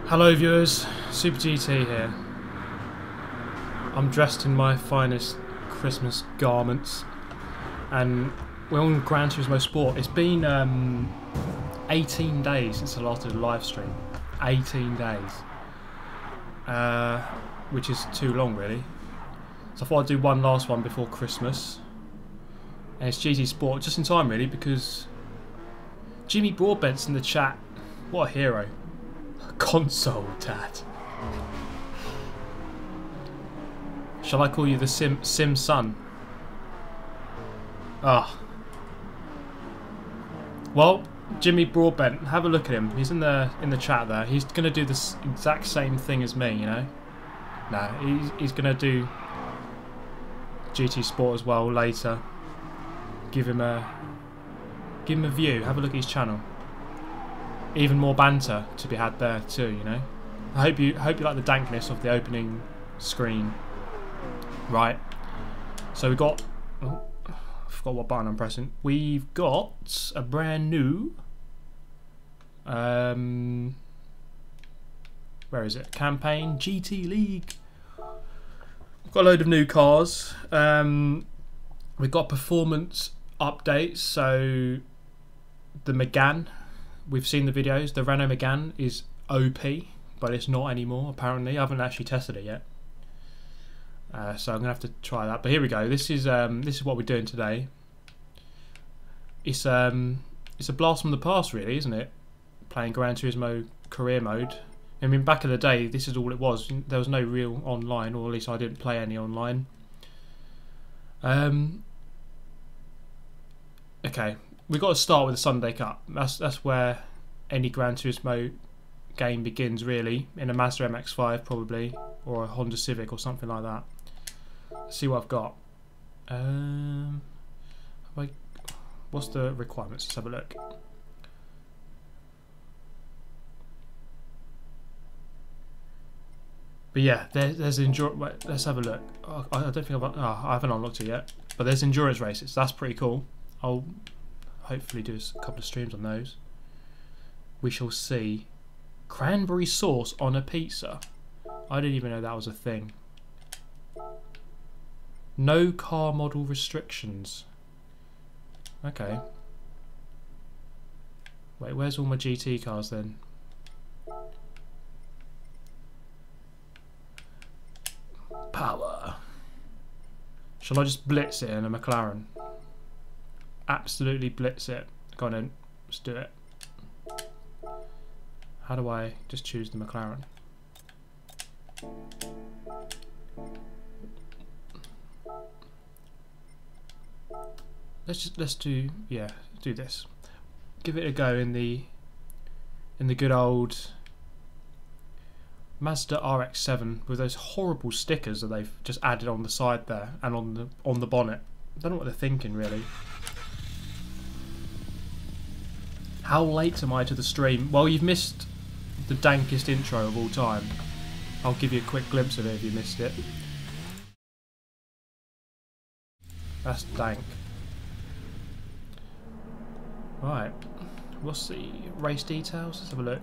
Hello viewers, Super GT here. I'm dressed in my finest Christmas garments and we're on Gran Turismo Sport. It's been 18 days since I last did a live stream. 18 days. Which is too long really. So I thought I'd do one last one before Christmas. And it's GT Sport just in time really, because Jimmy Broadbent's in the chat. What a hero. Console dad. Shall I call you the Sim son? Ah. Well, Jimmy Broadbent, have a look at him. He's in the chat there. He's gonna do this exact same thing as me, you know. Nah, he's gonna do GT Sport as well later. Give him a view. Have a look at his channel. Even more banter to be had there too, you know. I hope you like the dankness of the opening screen. Right. So we got. Oh, I forgot what button I'm pressing. We've got a brand new. Where is it? Campaign GT League. We've got a load of new cars. We've got performance updates. So the Megane. We've seen the videos. The Renault Megane is OP, but it's not anymore apparently. I haven't actually tested it yet, so I'm gonna have to try that. But here we go. This is what we're doing today. It's a blast from the past, really, isn't it? Playing Gran Turismo career mode. I mean, back in the day, this is all it was. There was no real online, or at least I didn't play any online. Okay. We've got to start with the Sunday Cup. That's where any Gran Turismo game begins, really. In a Mazda MX-5 probably, or a Honda Civic or something like that. Let's see what I've got. What's the requirements? Let's have a look. But yeah, there's endurance. Let's have a look. I don't think I haven't unlocked it yet. But there's endurance races. That's pretty cool. I'll hopefully do a couple of streams on those. We shall see. Cranberry sauce on a pizza. I didn't even know that was a thing. No car model restrictions. Okay. Wait, where's all my GT cars then? Power. Shall I just blitz it in a McLaren? Absolutely blitz it. Go on in, let's do it. How do I just choose the McLaren? Let's do this. Give it a go in the good old Mazda RX-7 with those horrible stickers that they've just added on the side there and on the bonnet. I don't know what they're thinking really. How late am I to the stream? Well, you've missed the dankest intro of all time. I'll give you a quick glimpse of it if you missed it. That's dank. Right. What's the race details? Let's have a look.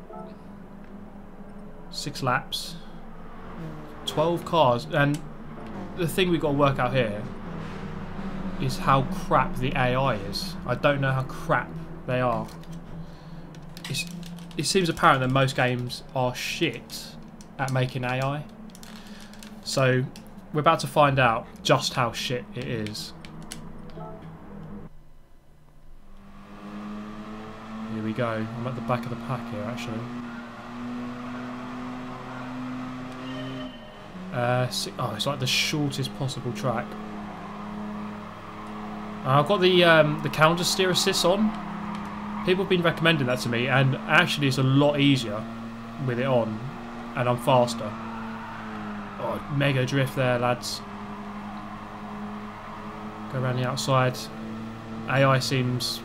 6 laps. 12 cars. And the thing we've got to work out here is how crap the AI is. I don't know how crap they are. It seems apparent that most games are shit at making AI. So we're about to find out just how shit it is. Here we go. I'm at the back of the pack here actually. Oh, it's like the shortest possible track. I've got the counter steer assist on. People have been recommending that to me, and actually it's a lot easier with it on, and I'm faster. Oh, mega drift there, lads. Go around the outside. AI seems...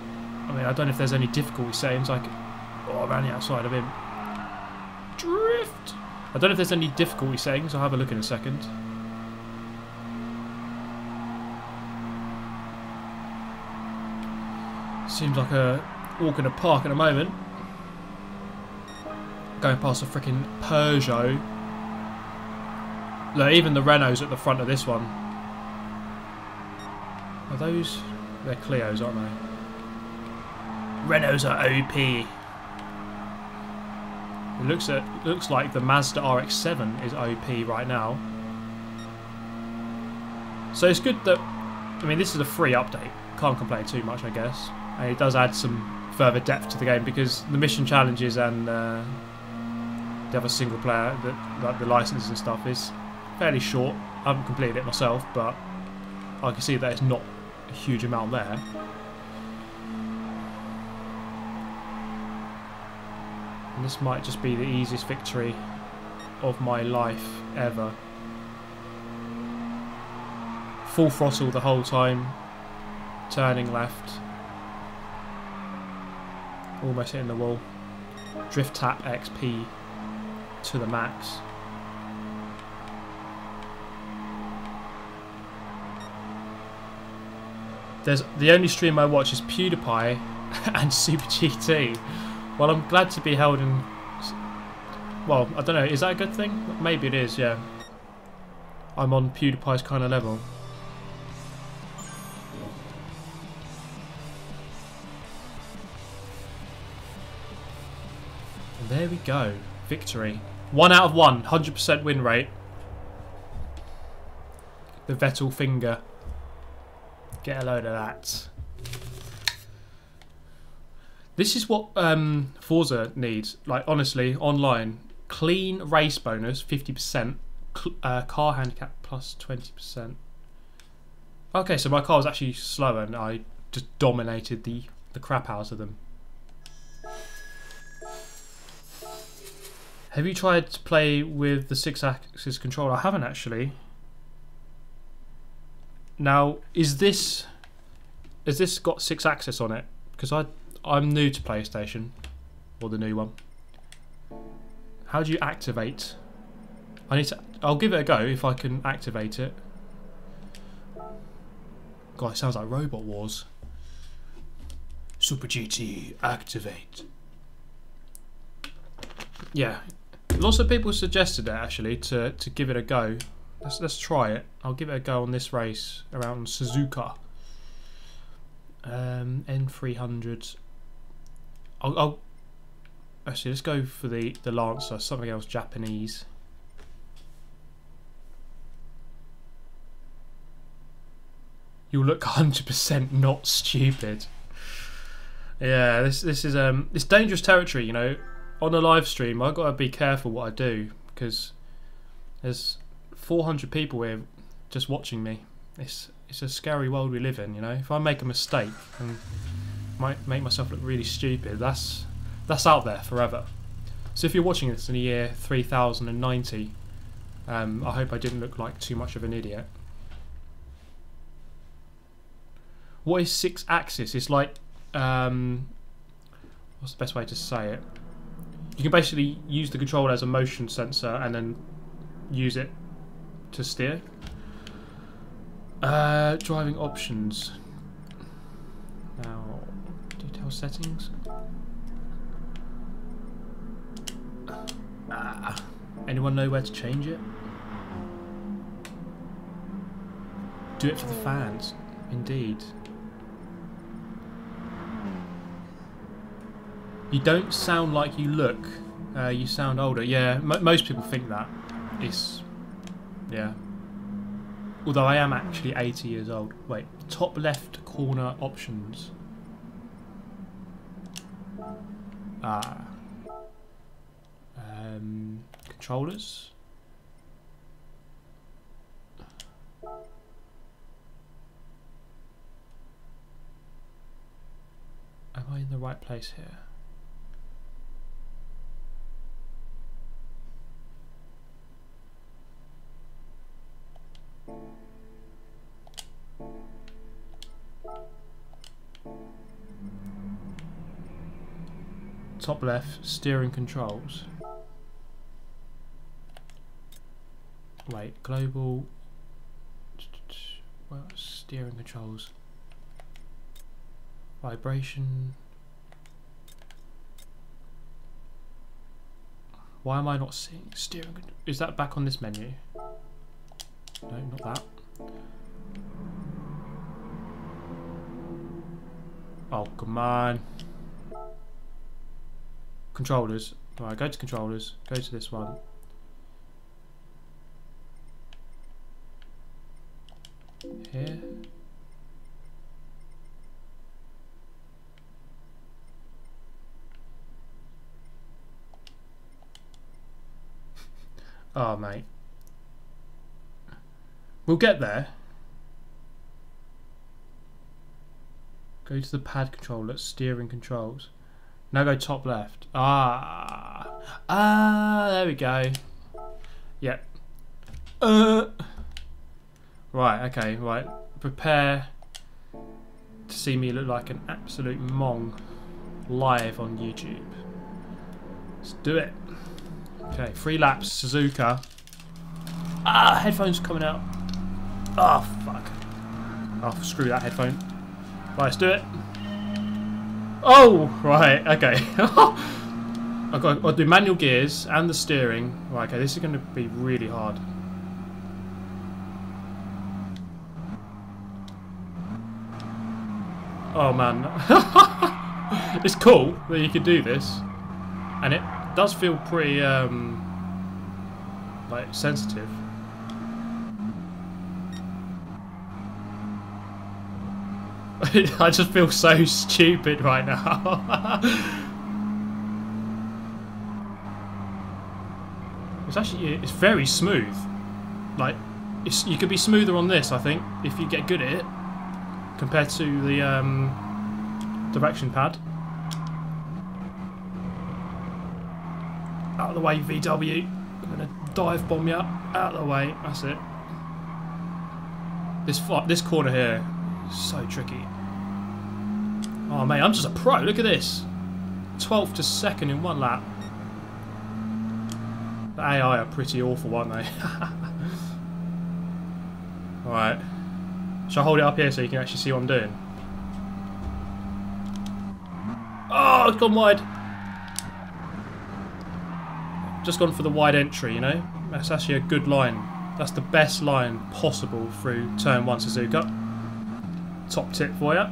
I mean, I don't know if there's any difficulty settings. Around the outside of him. Drift! I don't know if there's any difficulty settings. I'll have a look in a second. Seems like a walk in a park at the moment. Going past a freaking Peugeot. Look, even the Renault's at the front of this one. Are those... They're Clios, aren't they? Renaults are OP. It looks like the Mazda RX-7 is OP right now. So it's good that... I mean, this is a free update. Can't complain too much, I guess. And it does add some further depth to the game because the mission challenges and the other single player, like the licenses and stuff, is fairly short. I haven't completed it myself, but I can see that it's not a huge amount there. And this might just be the easiest victory of my life ever. Full throttle the whole time, turning left, almost hitting the wall. Drift tap XP to the max. There's the only stream I watch is PewDiePie and Super GT. Well, I'm glad to be held in... Well, I don't know, is that a good thing? Maybe it is, yeah. I'm on PewDiePie's kind of level. And there we go. Victory. 1 out of 1. 100% win rate. The Vettel finger. Get a load of that. This is what Forza needs. Like, honestly, online. Clean race bonus, 50%. Car handicap plus 20%. Okay, so my car was actually slower and I just dominated the crap out of them. Have you tried to play with the 6-axis controller? I haven't actually. Now, has this got 6-axis on it? Because I'm new to PlayStation, or the new one. How do you activate? I'll give it a go if I can activate it. God, it sounds like Robot Wars. Super GT activate. Yeah, lots of people suggested it actually to give it a go. Let's try it. I'll give it a go on this race around Suzuka. N300. I'll actually, let's go for the Lancer. Something else Japanese. You'll look 100% not stupid. Yeah, this is it's dangerous territory. You know, on a live stream, I've got to be careful what I do because there's 400 people here just watching me. It's a scary world we live in. You know, if I make a mistake and might make myself look really stupid, that's out there forever. So if you're watching this in the year 3090, I hope I didn't look like too much of an idiot. What is 6-axis? It's like what's the best way to say it? You can basically use the controller as a motion sensor and then use it to steer. Driving options. Now, detail settings. Anyone know where to change it? Do it for the fans. Indeed. You don't sound like you look. You sound older. Yeah, most people think that. Yeah. Although I am actually 80 years old. Wait, top left corner options. Controllers. Am I in the right place here? Top left, steering controls. Wait, global. Well, steering controls. Vibration. Why am I not seeing steering? Is that back on this menu? No, not that. Oh, come on. Controllers. Alright, go to controllers. Go to this one. Here. Oh, mate. We'll get there. Go to the pad controller, steering controls. Now go top left. There we go. Yep. Right, okay, right. Prepare to see me look like an absolute mong live on YouTube. Let's do it. Okay, 3 laps, Suzuka. Headphones coming out. Oh, fuck. Oh, screw that headphone. Right, let's do it. Oh, right, okay. I'll do manual gears and the steering. Right, okay, this is going to be really hard. Oh, man. It's cool that you can do this. And it does feel pretty, like, sensitive. I just feel so stupid right now. It's very smooth. Like, you could be smoother on this, I think, if you get good at it, compared to the direction pad. Out of the way, VW. I'm gonna dive bomb you. Out of the way. That's it. This corner here is so tricky. Oh mate, I'm just a pro. Look at this. 12th to 2nd in 1 lap. The AI are pretty awful, aren't they? Alright. Shall I hold it up here so you can actually see what I'm doing? Oh, it's gone wide. Just gone for the wide entry, you know? That's actually a good line. That's the best line possible through turn 1 Suzuka. Top tip for you.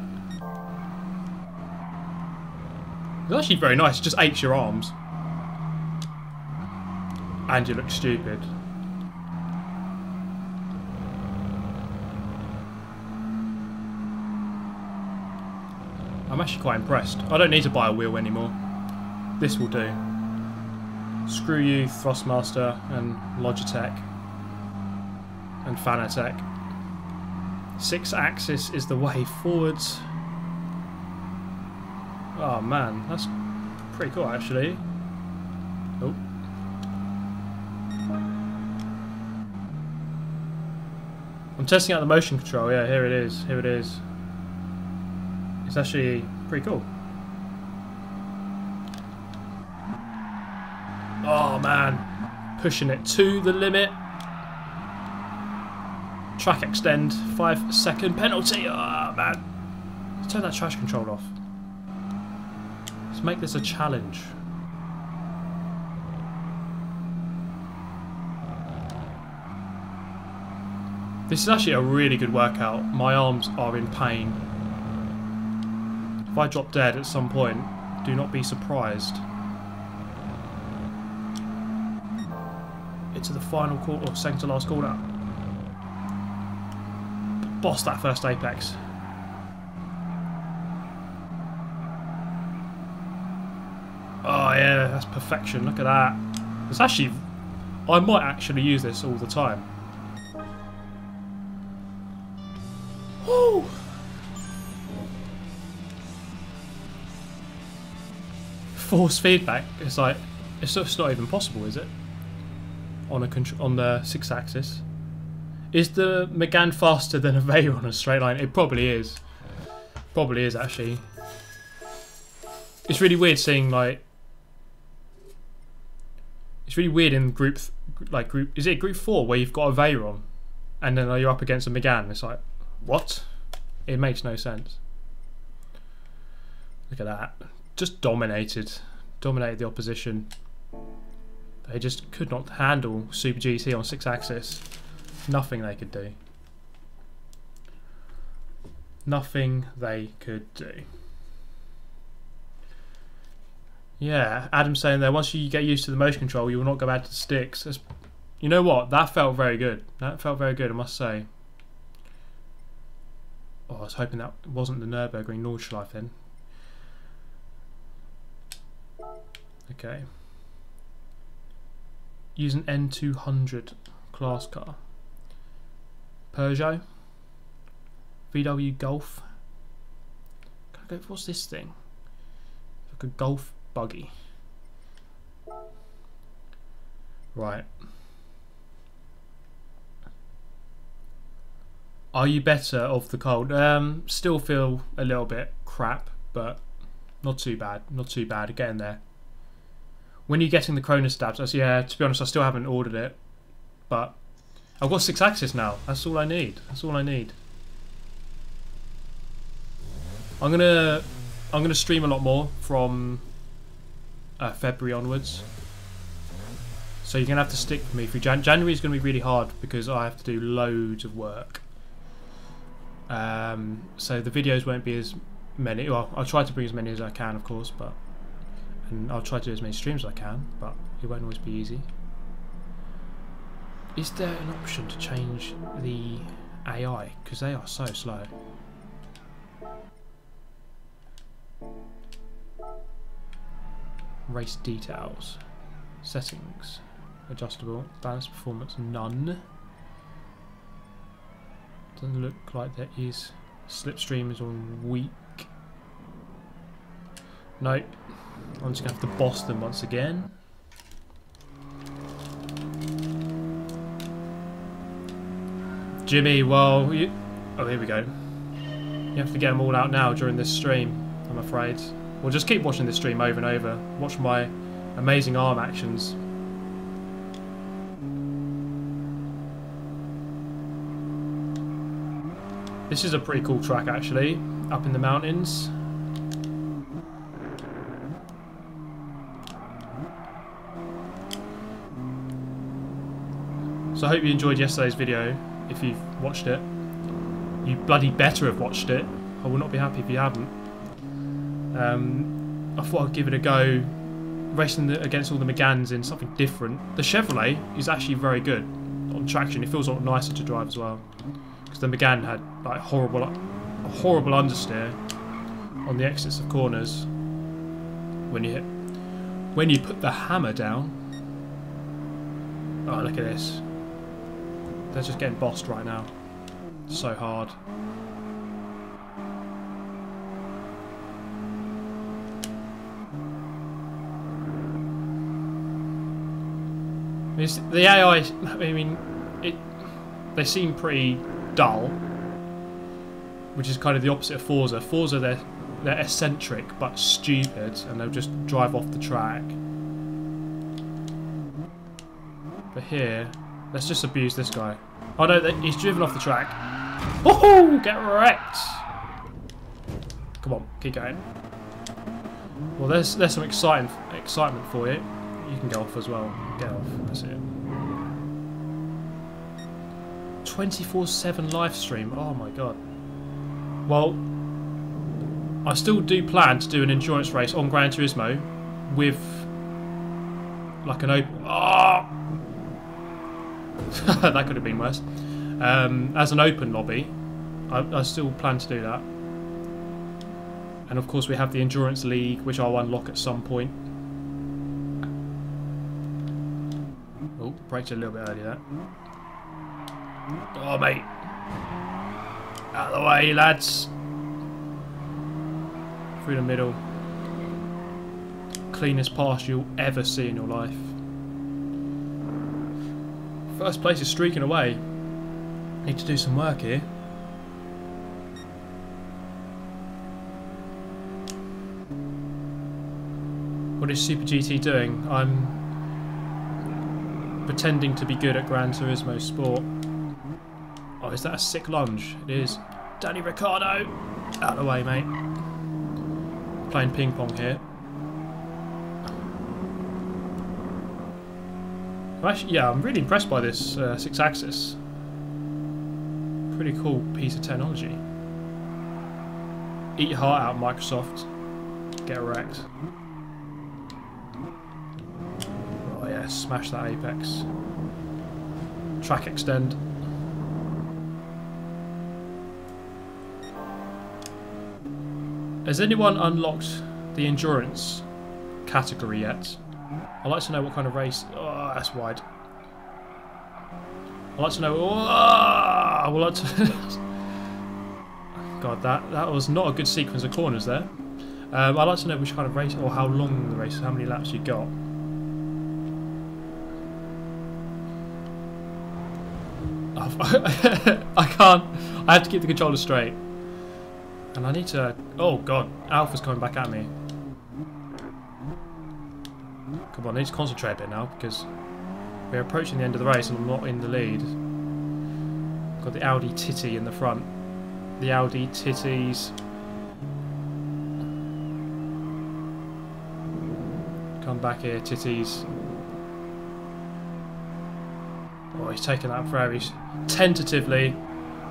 It's actually very nice. It just aches your arms. And you look stupid. I'm actually quite impressed. I don't need to buy a wheel anymore. This will do. Screw you, Thrustmaster and Logitech and Fanatec. 6-axis is the way forwards. Oh man, that's pretty cool actually. Oh. I'm testing out the motion control. Yeah, here it is. Here it is. It's actually pretty cool. Oh man, pushing it to the limit. Track extend, 5-second penalty. Oh man, let's turn that traction control off. Let's make this a challenge. This is actually a really good workout. My arms are in pain. If I drop dead at some point, do not be surprised. Into the final quarter, or second to last corner. Boss that first apex. Oh yeah, that's perfection. Look at that. It's actually, I might actually use this all the time. Woo! Force feedback. It's like, it's just not even possible, is it? On the 6-axis. Is the Megane faster than a Veyron on a straight line? It probably is. Probably is actually. It's really weird seeing like. It's really weird in group. Is it group 4 where you've got a Veyron, and then you're up against a Megane? It's like, what? It makes no sense. Look at that. Just dominated the opposition. They just could not handle Super GT on 6-axis. Nothing they could do. Nothing they could do. Yeah, Adam's saying there, once you get used to the motion control, you will not go back to the sticks. You know what? That felt very good. That felt very good, I must say. Oh, I was hoping that wasn't the Nürburgring Nordschleife then. Okay. Use an N200 class car. Peugeot. VW Golf. Can I go, what's this thing? Like a Golf buggy. Right. Are you better off the cold? Still feel a little bit crap, but not too bad. Not too bad. Getting there. When you're getting the Cronus stabs, yeah, to be honest, I still haven't ordered it, but I've got 6-axis now. That's all I need. That's all I need. I'm gonna stream a lot more from February onwards. So you're gonna have to stick with me through January. Is gonna be really hard because I have to do loads of work. So the videos won't be as many. Well, I'll try to bring as many as I can, of course, and I'll try to do as many streams as I can, but it won't always be easy. Is there an option to change the AI? Because they are so slow. Race details. Settings. Adjustable. Balance performance. None. Doesn't look like there is. Slipstream is on weak. No. I'm just going to have to boss them once again. Jimmy, well, oh, here we go. You have to get them all out now during this stream, I'm afraid. We'll just keep watching this stream over and over. Watch my amazing arm actions. This is a pretty cool track, actually, up in the mountains. So I hope you enjoyed yesterday's video, if you've watched it. You bloody better have watched it. I will not be happy if you haven't. I thought I'd give it a go, racing against all the Megans in something different. The Chevrolet is actually very good on traction. It feels a lot nicer to drive as well, because the Megane had like a horrible understeer on the exits of corners. When you put the hammer down. Oh, look at this! They're just getting bossed right now. So hard. The AI, I mean, they seem pretty dull, which is kind of the opposite of Forza. Forza, they're eccentric but stupid, and they'll just drive off the track. But here, let's just abuse this guy. Oh no, he's driven off the track. Woohoo! Get wrecked! Come on, keep going. Well, there's some excitement for you. You can go off as well. Get off. That's it. 24/7 live stream. Oh my god. Well, I still do plan to do an endurance race on Gran Turismo with like an open. Oh! That could have been worse. As an open lobby, I still plan to do that. And of course, we have the Endurance League, which I'll unlock at some point. Oh, braked a little bit early there. Oh, mate. Out of the way, lads. Through the middle. Cleanest pass you'll ever see in your life. First place is streaking away. Need to do some work here. What is Super GT doing? I'm pretending to be good at Gran Turismo Sport. Oh, is that a sick lunge? It is. Danny Ricciardo! Out of the way, mate. Playing ping pong here. Actually, yeah, I'm really impressed by this 6-axis. Pretty cool piece of technology. Eat your heart out, Microsoft. Get wrecked. Oh yeah, smash that apex. Track extend. Has anyone unlocked the endurance category yet? I'd like to know what kind of race. Oh, that's wide. I'd like to know. Oh, I would like to. God, that was not a good sequence of corners there. I'd like to know which kind of race or how long the race is, how many laps you got. I can't. I have to keep the controller straight. And I need to... Oh god, Alpha's coming back at me. Come on, I need to concentrate a bit now because we're approaching the end of the race and I'm not in the lead. Got the Audi Titty in the front. The Audi Titties. Come back here, Titties. Oh, he's taking that very tentatively.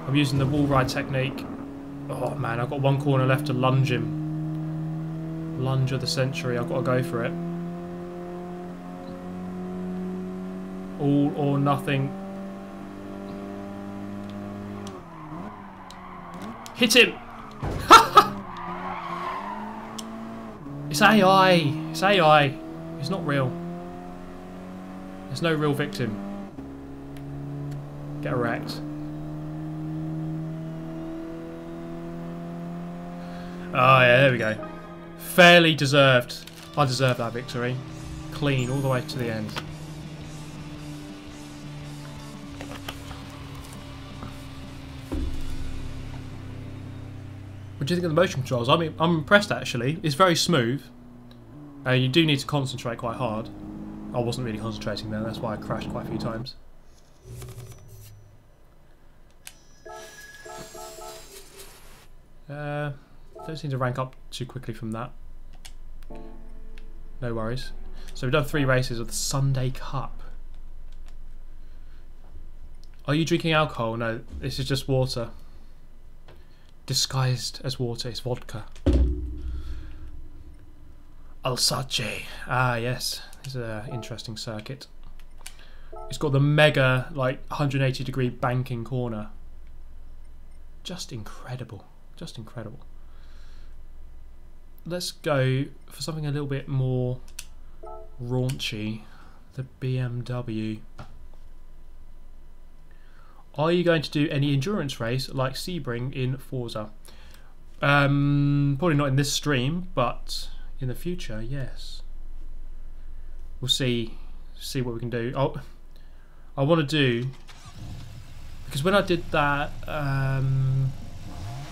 I'm using the wall ride technique. Oh man, I've got one corner left to lunge him. Lunge of the century, I've got to go for it. All or nothing. Hit him! It's AI! It's AI. It's not real. There's no real victim. Get wrecked. Oh yeah, there we go. Fairly deserved. I deserve that victory. Clean all the way to the end. What do you think of the motion controls? I mean, I'm impressed actually. It's very smooth. You do need to concentrate quite hard. I wasn't really concentrating there, that's why I crashed quite a few times. Don't seem to rank up too quickly from that. No worries. So we've done 3 races of the Sunday Cup. Are you drinking alcohol? No, this is just water. Disguised as water, it's vodka. Alsace. Ah yes, it's an interesting circuit. It's got the mega, like, 180-degree banking corner. Just incredible. Just incredible. Let's go for something a little bit more raunchy. The BMW. Are you going to do any endurance race like Sebring in Forza? Probably not in this stream, but in the future, yes. We'll see what we can do. Oh, I want to do, because when I did that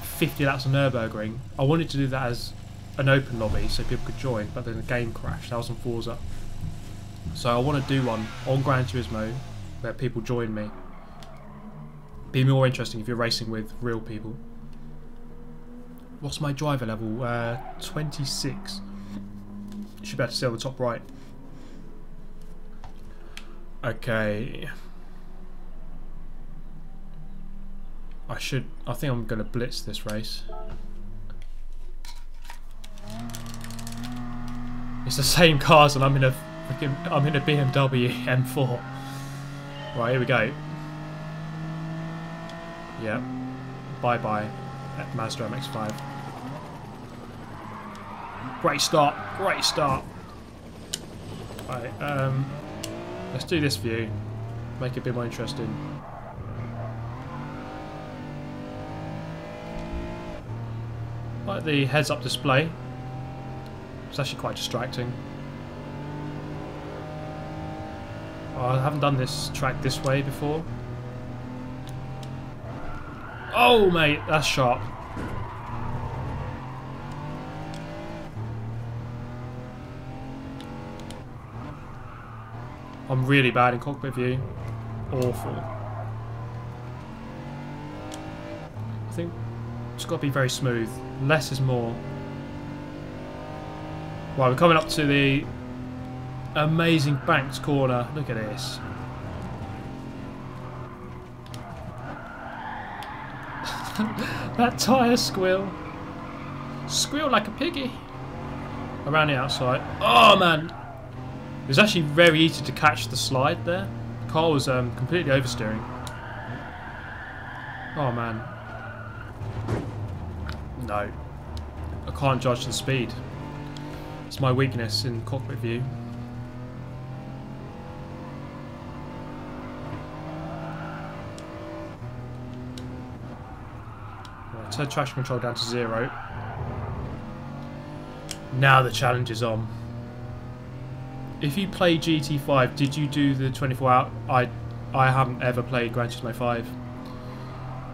50 laps of Nürburgring, I wanted to do that as an open lobby so people could join, but then the game crashed. That was on Forza. So I want to do one on Gran Turismo where people join me. Be more interesting if you're racing with real people. What's my driver level? 26. You should be able to see on the top right. Okay. I think I'm going to blitz this race. It's the same cars and I'm in a BMW M4. Right, here we go. Yep. Bye bye, Mazda MX-5. Great start, great start. Right, let's do this view. Make it a bit more interesting. Like the heads-up display. It's actually quite distracting. Oh, I haven't done this track this way before. Oh mate, that's sharp. I'm really bad in cockpit view. Awful. I think it's got to be very smooth. Less is more. Right, we're coming up to the amazing banked corner. Look at this. That tyre squeal. Squeal like a piggy. Around the outside. Oh man. It was actually very easy to catch the slide there. The car was completely oversteering. Oh man. No. I can't judge the speed. It's my weakness in cockpit view. Right, turn traction control down to 0. Now the challenge is on. If you play GT5, did you do the 24 hour? I haven't ever played Gran Turismo 5.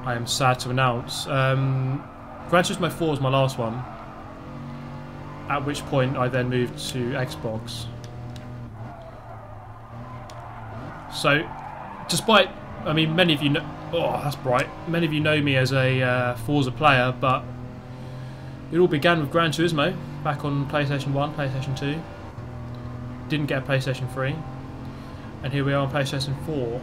I am sad to announce. Gran Turismo 4 was my last one. At which point I then moved to Xbox. So, despite, I mean, many of you know, oh that's bright. Many of you know me as a Forza player, but it all began with Gran Turismo back on PlayStation 1, PlayStation 2. Didn't get a PlayStation 3, and here we are on PlayStation 4.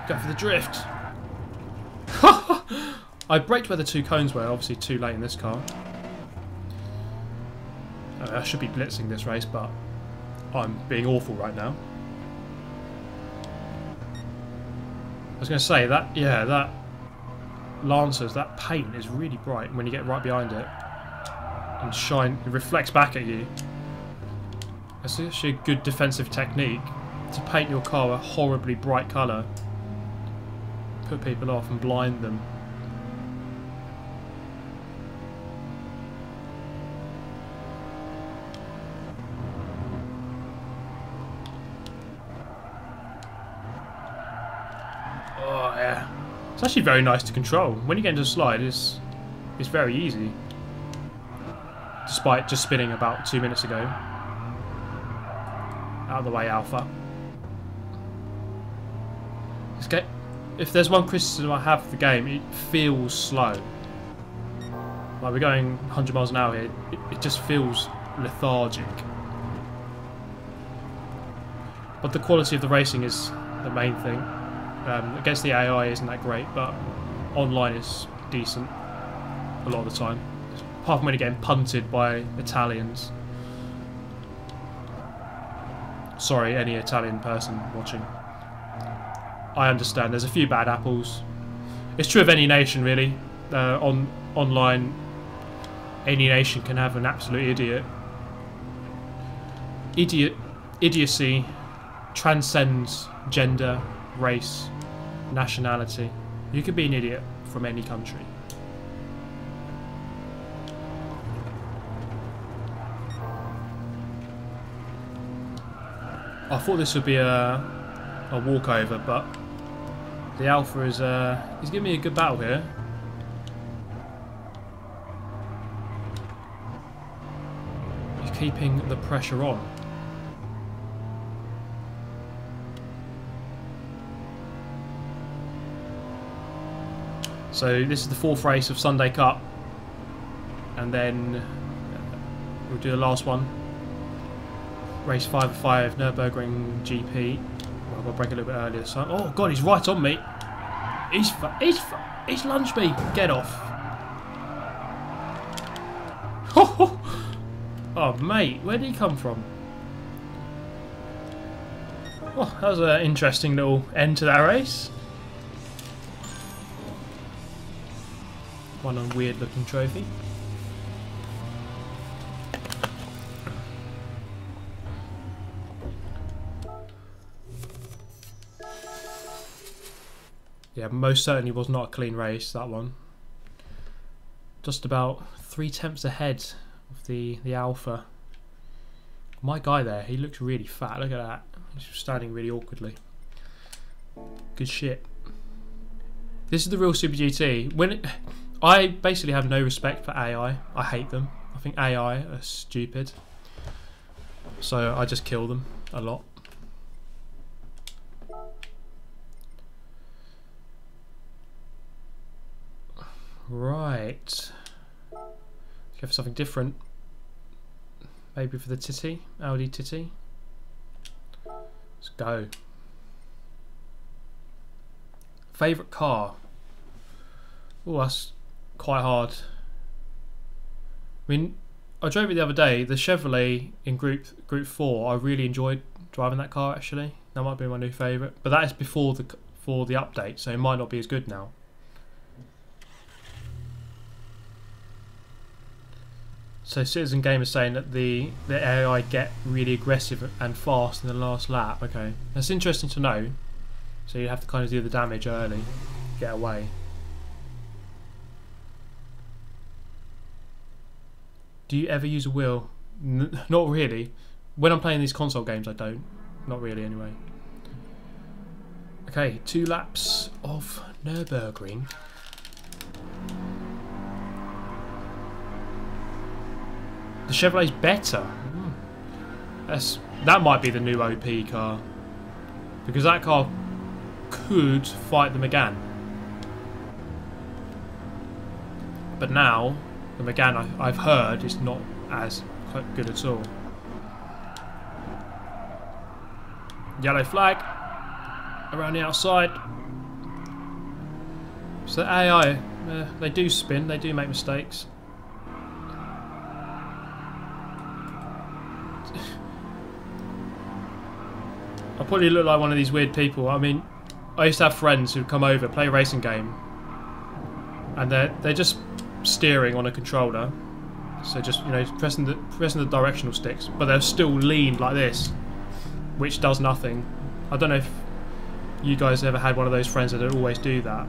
Go for the drift. I braked where the 2 cones were, obviously too late in this car. I should be blitzing this race, but I'm being awful right now. I was going to say that, yeah, that Lancers, that paint is really bright when you get right behind it and shine, it reflects back at you. It's actually a good defensive technique to paint your car a horribly bright colour. Put people off and blind them. Oh yeah, it's actually very nice to control. When you get into a slide, it's very easy. Despite just spinning about 2 minutes ago. Out of the way, Alpha. Let's get. If there's one criticism I have of the game, it feels slow. Like we're going 100 miles an hour here, it just feels lethargic. But the quality of the racing is the main thing. Against the AI isn't that great, but online is decent a lot of the time. Apart from when you're getting punted by Italians. Sorry, any Italian person watching. I understand. There's a few bad apples. It's true of any nation, really. Online, any nation can have an absolute idiot. Idiocy transcends gender, race, nationality. You can be an idiot from any country. I thought this would be a walkover, but the Alpha is he's giving me a good battle here. He's keeping the pressure on. So this is the 4th race of Sunday Cup, and then we'll do the last one. Race 5 Nürburgring GP. I've got to break a little bit earlier. So, oh god, he's right on me. He's lunged me. Get off. Oh mate, where did he come from? Oh, that was an interesting little end to that race. One weird looking trophy. Yeah, most certainly was not a clean race, that one. Just about 3/10 ahead of the Alpha. My guy there, he looks really fat. Look at that. He's standing really awkwardly. Good shit. This is the real Super GT. I basically have no respect for AI. I hate them. I think AI are stupid. So I just kill them a lot. Go for something different. Maybe for the Titty, Audi Titty. Let's go. Favourite car? Oh, that's quite hard. I mean, I drove it the other day. The Chevrolet in Group 4. I really enjoyed driving that car. Actually, that might be my new favourite. But that is before the update, so it might not be as good now. So Citizen Gamer is saying that the AI get really aggressive and fast in the last lap. Okay, that's interesting to know. So you have to kind of do the damage early, get away. Do you ever use a wheel? Not really. When I'm playing these console games, I don't. Not really, anyway. Okay, 2 laps of Nürburgring. The Chevrolet's better. That might be the new OP car, because that car could fight the Megane. But now the Megane, I've heard, is not as good at all. Yellow flag around the outside. So the AI, they do spin, they do make mistakes. I probably look like one of these weird people. I mean, I used to have friends who'd come over, play a racing game, and they're just steering on a controller. So just, you know, pressing the directional sticks, but they're still lean like this, which does nothing. I don't know if you guys ever had one of those friends that would always do that,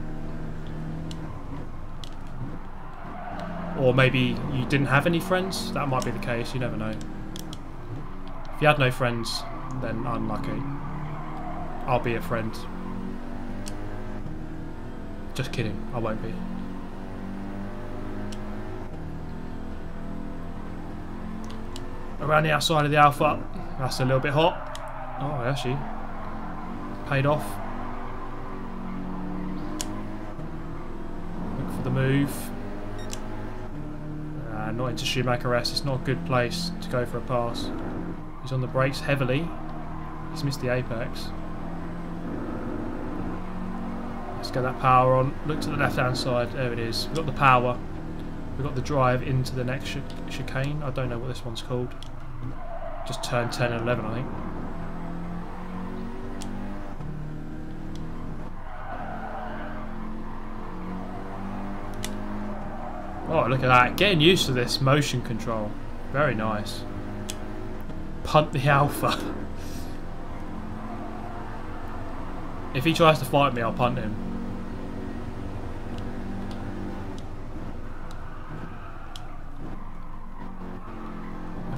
or maybe you didn't have any friends. That might be the case. You never know. If you had no friends, then unlucky. I'll be a friend. Just kidding, I won't be. Around the outside of the Alpha. That's a little bit hot. Oh, actually paid off. Look for the move. Not into Schumacher S. It's not a good place to go for a pass. He's on the brakes heavily. He's missed the apex. Let's get that power on. Look to the left hand side. There it is. We've got the power. We've got the drive into the next chicane. I don't know what this one's called. Just turn 10 and 11, I think. Oh, look at that. Getting used to this motion control. Very nice. Punt the Alpha. If he tries to fight me, I'll punt him.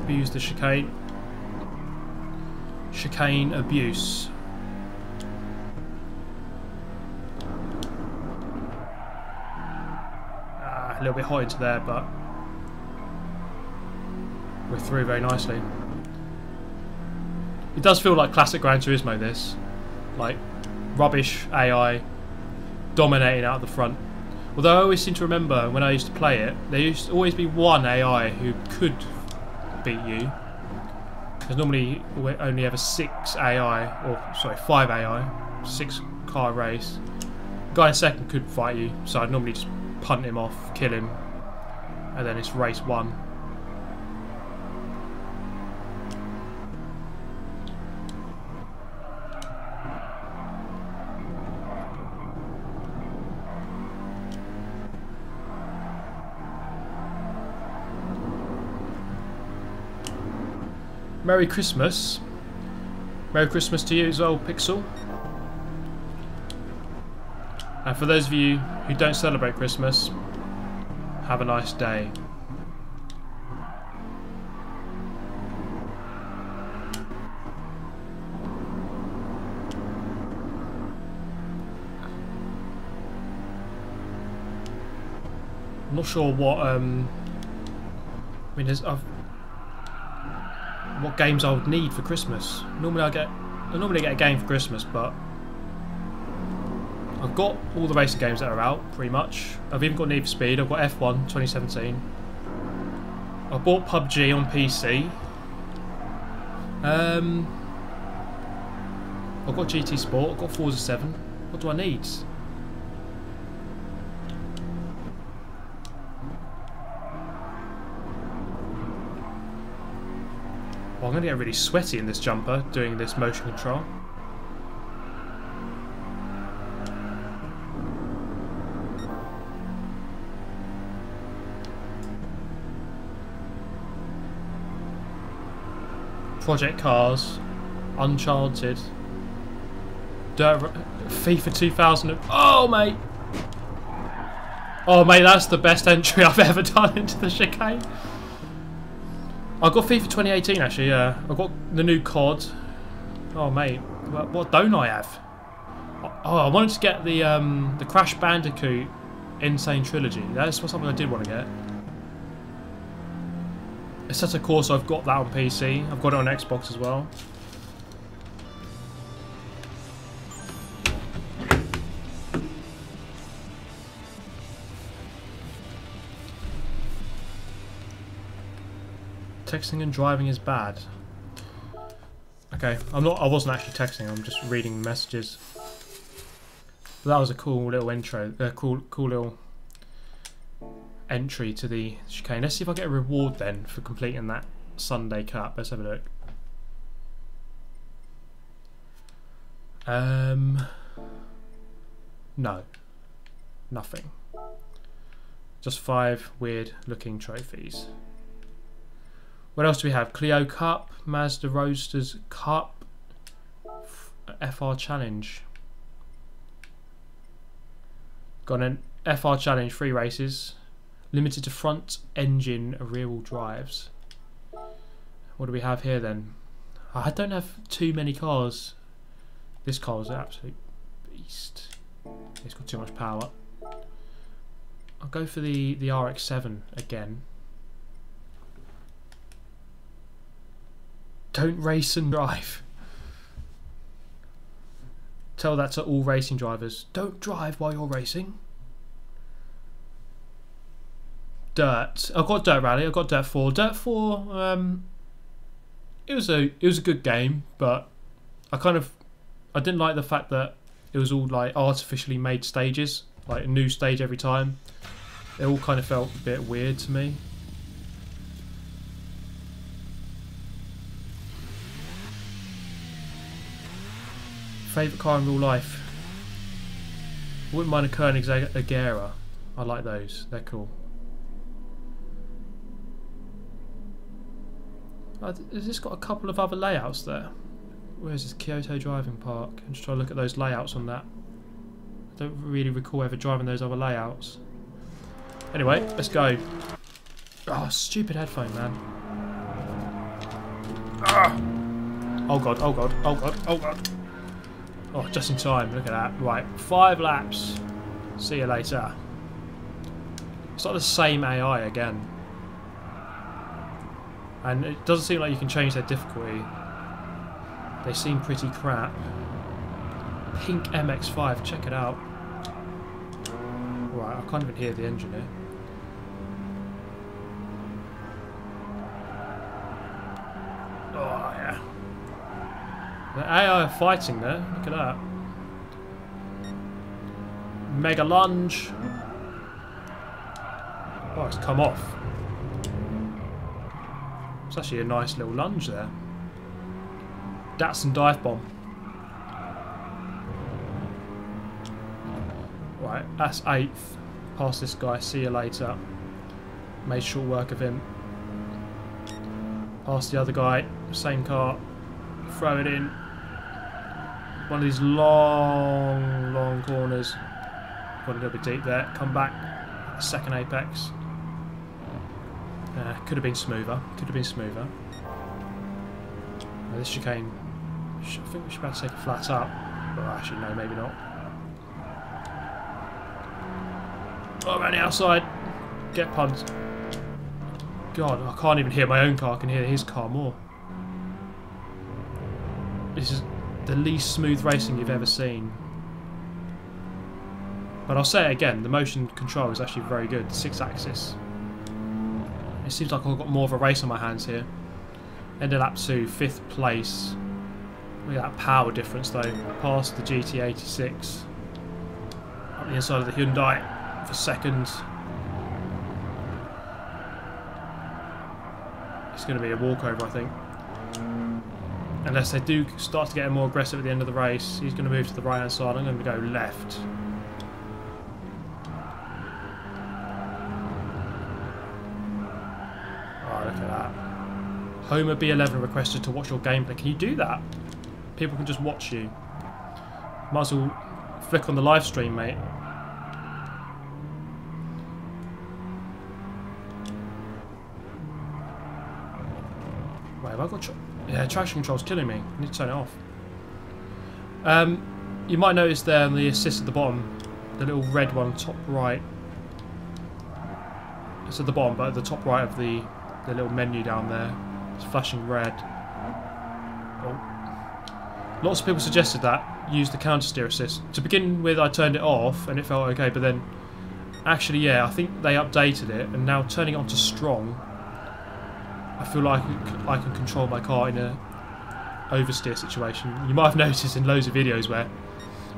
Abuse the chicane. Chicane abuse. A little bit hot into there, but we're through very nicely. It does feel like classic Gran Turismo, this. Like, rubbish AI dominating out the front. Although I always seem to remember when I used to play it, there used to always be one AI who could beat you. There's normally only ever 6 AI, or sorry, 5 AI, 6 car race. The guy in second could fight you, so I'd normally just punt him off, kill him, and then it's race 1. Merry Christmas. Merry Christmas to you as well, Pixel. And for those of you who don't celebrate Christmas, have a nice day. I'm not sure what I mean, what games I would need for Christmas. Normally I normally get a game for Christmas, but I've got all the racing games that are out, pretty much. I've even got Need for Speed. I've got F1 2017. I bought PUBG on PC. I've got GT Sport, I've got Forza 7. What do I need? Oh, I'm going to get really sweaty in this jumper doing this motion control. Project Cars, Uncharted, FIFA 2000. Oh mate! Oh mate, that's the best entry I've ever done into the chicane. I got FIFA 2018 actually. Yeah, I got the new COD. Oh mate, what don't I have? Oh, I wanted to get the Crash Bandicoot Insane Trilogy. That's something I did want to get. It's such a course, I've got that on PC. I've got it on Xbox as well. Texting and driving is bad. Okay, I wasn't actually texting, I'm just reading messages. But that was a cool little intro, cool little entry to the chicane. Let's see if I get a reward then for completing that Sunday Cup. Let's have a look. No. Nothing. Just 5 weird looking trophies. What else do we have? Clio Cup, Mazda Roadsters Cup, FR Challenge. Got an FR Challenge 3 races. Limited to front engine rear wheel drives. What do we have here then? I don't have too many cars. This car is an absolute beast. It's got too much power. I'll go for the RX-7 again. Don't race and drive. Tell that to all racing drivers. Don't drive while you're racing. Dirt. I've got Dirt Rally. I've got Dirt 4. Dirt 4. It was a good game, but I didn't like the fact that it was all like artificially made stages, like a new stage every time. It all kind of felt a bit weird to me. Favourite car in real life? I wouldn't mind a Koenigsegg Agera. I like those. They're cool. Has this got a couple of other layouts there? Where's this Kyoto Driving Park? I'm just trying to look at those layouts on that. I don't really recall ever driving those other layouts. Anyway, let's go. Oh, stupid headphone, man. Ah! Oh god, oh god, oh god, oh god. Oh, just in time, look at that. Right, 5 laps. See you later. It's like the same AI again. And it doesn't seem like you can change their difficulty. They seem pretty crap. Pink MX-5, check it out. Right, I can't even hear the engine here. Oh, yeah. The AI are fighting there, look at that. Mega lunge. Oh, it's come off. It's actually a nice little lunge there. Datsun dive bomb. Right, that's 8th. Past this guy, see you later. Made short work of him. Past the other guy, same car. Throw it in. One of these long corners. Got a little bit deep there. Come back. Second apex. Could have been smoother. Could have been smoother. This chicane. I think we should about to take it flat up. But actually, no, maybe not. Oh, around the outside. Get pumped. God, I can't even hear my own car. I can hear his car more. This is the least smooth racing you've ever seen. But I'll say it again, the motion control is actually very good. 6-axis. It seems like I've got more of a race on my hands here. End of lap 2, 5th place. Look at that power difference though. Past the GT86. Up the inside of the Hyundai for 2nd. It's going to be a walkover, I think. Unless they do start to get more aggressive at the end of the race. He's going to move to the right hand side. I'm going to go left. Oh, look at that. Homer B11 requested to watch your gameplay. Can you do that? People can just watch you. Might as well flick on the live stream, mate. Wait, have I got... Yeah, traction control's killing me. I need to turn it off. You might notice there on the assist at the bottom, the little red one, top right. It's at the bottom, but at the top right of the little menu down there, it's flashing red. Oh. Lots of people suggested that, use the counter steer assist. To begin with, I turned it off and it felt okay, but then, actually, yeah, I think they updated it, and now turning it on to strong, I feel like I can control my car in a oversteer situation. You might have noticed in loads of videos where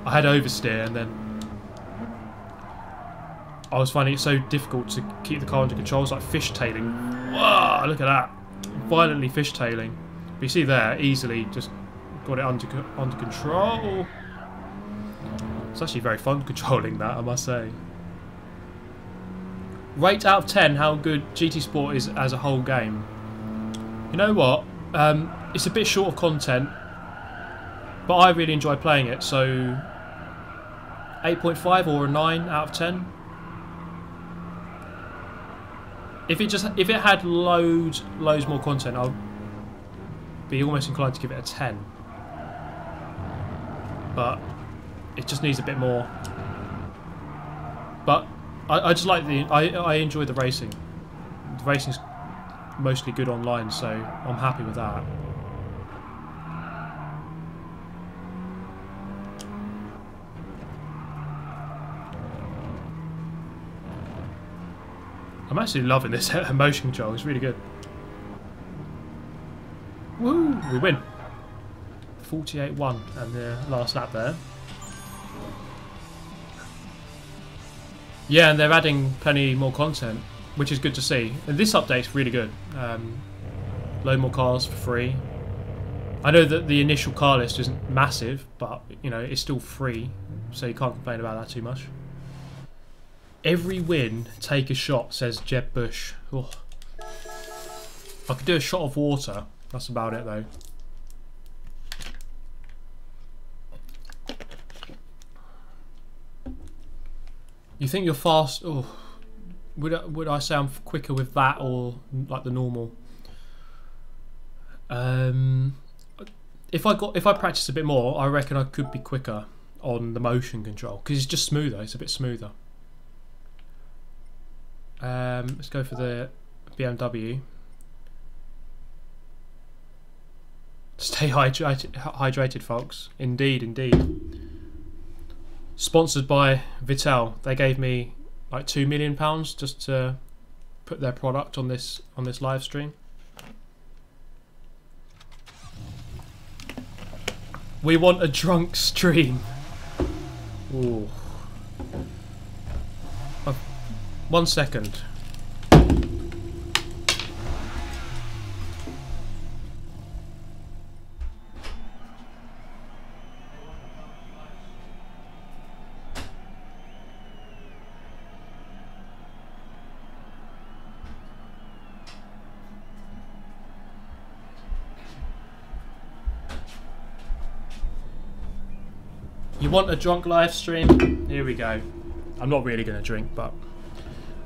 I had oversteer and then I was finding it so difficult to keep the car under control. It's like fishtailing. Whoa, look at that. Violently fishtailing. But you see there, easily just got it under control. It's actually very fun controlling that, I must say. Rate out of 10 how good GT Sport is as a whole game. You know what? It's a bit short of content, but I really enjoy playing it, so 8.5 or a 9 out of 10. If it had loads more content, I'd be almost inclined to give it a 10. But it just needs a bit more. But I just like I enjoy the racing. The racing's mostly good online, so I'm happy with that. I'm actually loving this motion control, it's really good. Woo! We win. 48-1 and the last lap there. Yeah, and they're adding plenty more content, which is good to see. And this update's really good. Load more cars for free. I know that the initial car list isn't massive, but you know it's still free, so you can't complain about that too much. Every win, take a shot, says Jeb Bush. Oh. I could do a shot of water. That's about it, though. You think you're fast? Oh, would I sound quicker with that or like the normal? If I practice a bit more, I reckon I could be quicker on the motion control because it's just smoother. It's a bit smoother. Let's go for the BMW. Stay hydrated, folks. Indeed, indeed. Sponsored by Vittel. They gave me like £2 million just to put their product on this live stream. We want a drunk stream. Ooh. 1 second. You want a drunk live stream? Here we go. I'm not really going to drink, but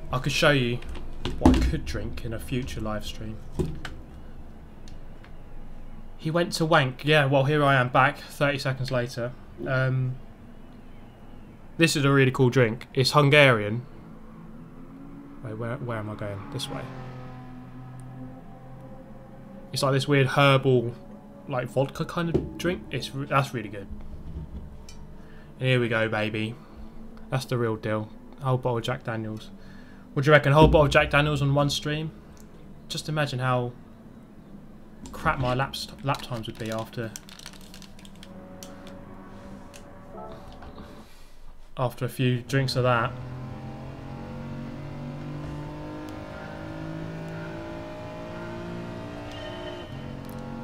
I could show you what I could drink in a future live stream. He went to wank. Yeah, well, here I am back 30 seconds later. This is a really cool drink. It's Hungarian. Wait, where am I going? This way. It's like this weird herbal, like vodka kind of drink. That's really good. Here we go, baby. That's the real deal. Whole bottle of Jack Daniels. What do you reckon? Whole bottle of Jack Daniels on one stream? just imagine how crap my lap times would be after a few drinks of that.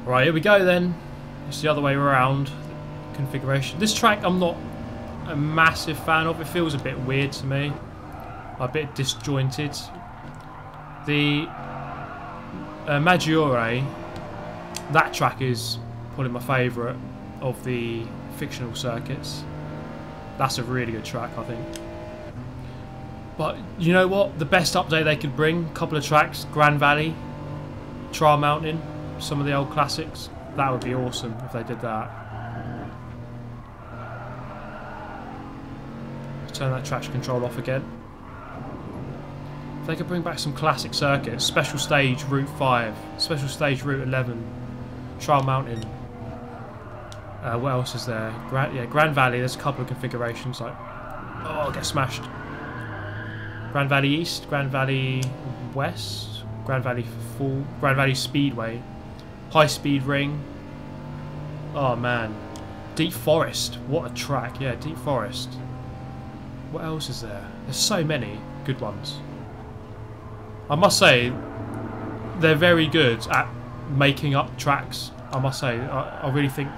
Right, here we go then. It's the other way around. Configuration. This track I'm not a massive fan of. It feels a bit weird to me. A bit disjointed. The Maggiore, that track is probably my favourite of the fictional circuits. That's a really good track, I think. But you know what? The best update they could bring, a couple of tracks, Grand Valley, Trial Mountain, some of the old classics. That would be awesome if they did that. Turn that traction control off again. If they could bring back some classic circuits, Special Stage Route 5, Special Stage Route 11, Trial Mountain. What else is there? Grand Valley, there's a couple of configurations like... Oh, I'll get smashed. Grand Valley East, Grand Valley West, Grand Valley Full, Grand Valley Speedway, High Speed Ring. Oh man. Deep Forest, what a track. Yeah, Deep Forest. What else is there? There's so many good ones. I must say, they're very good at making up tracks. I must say, I really think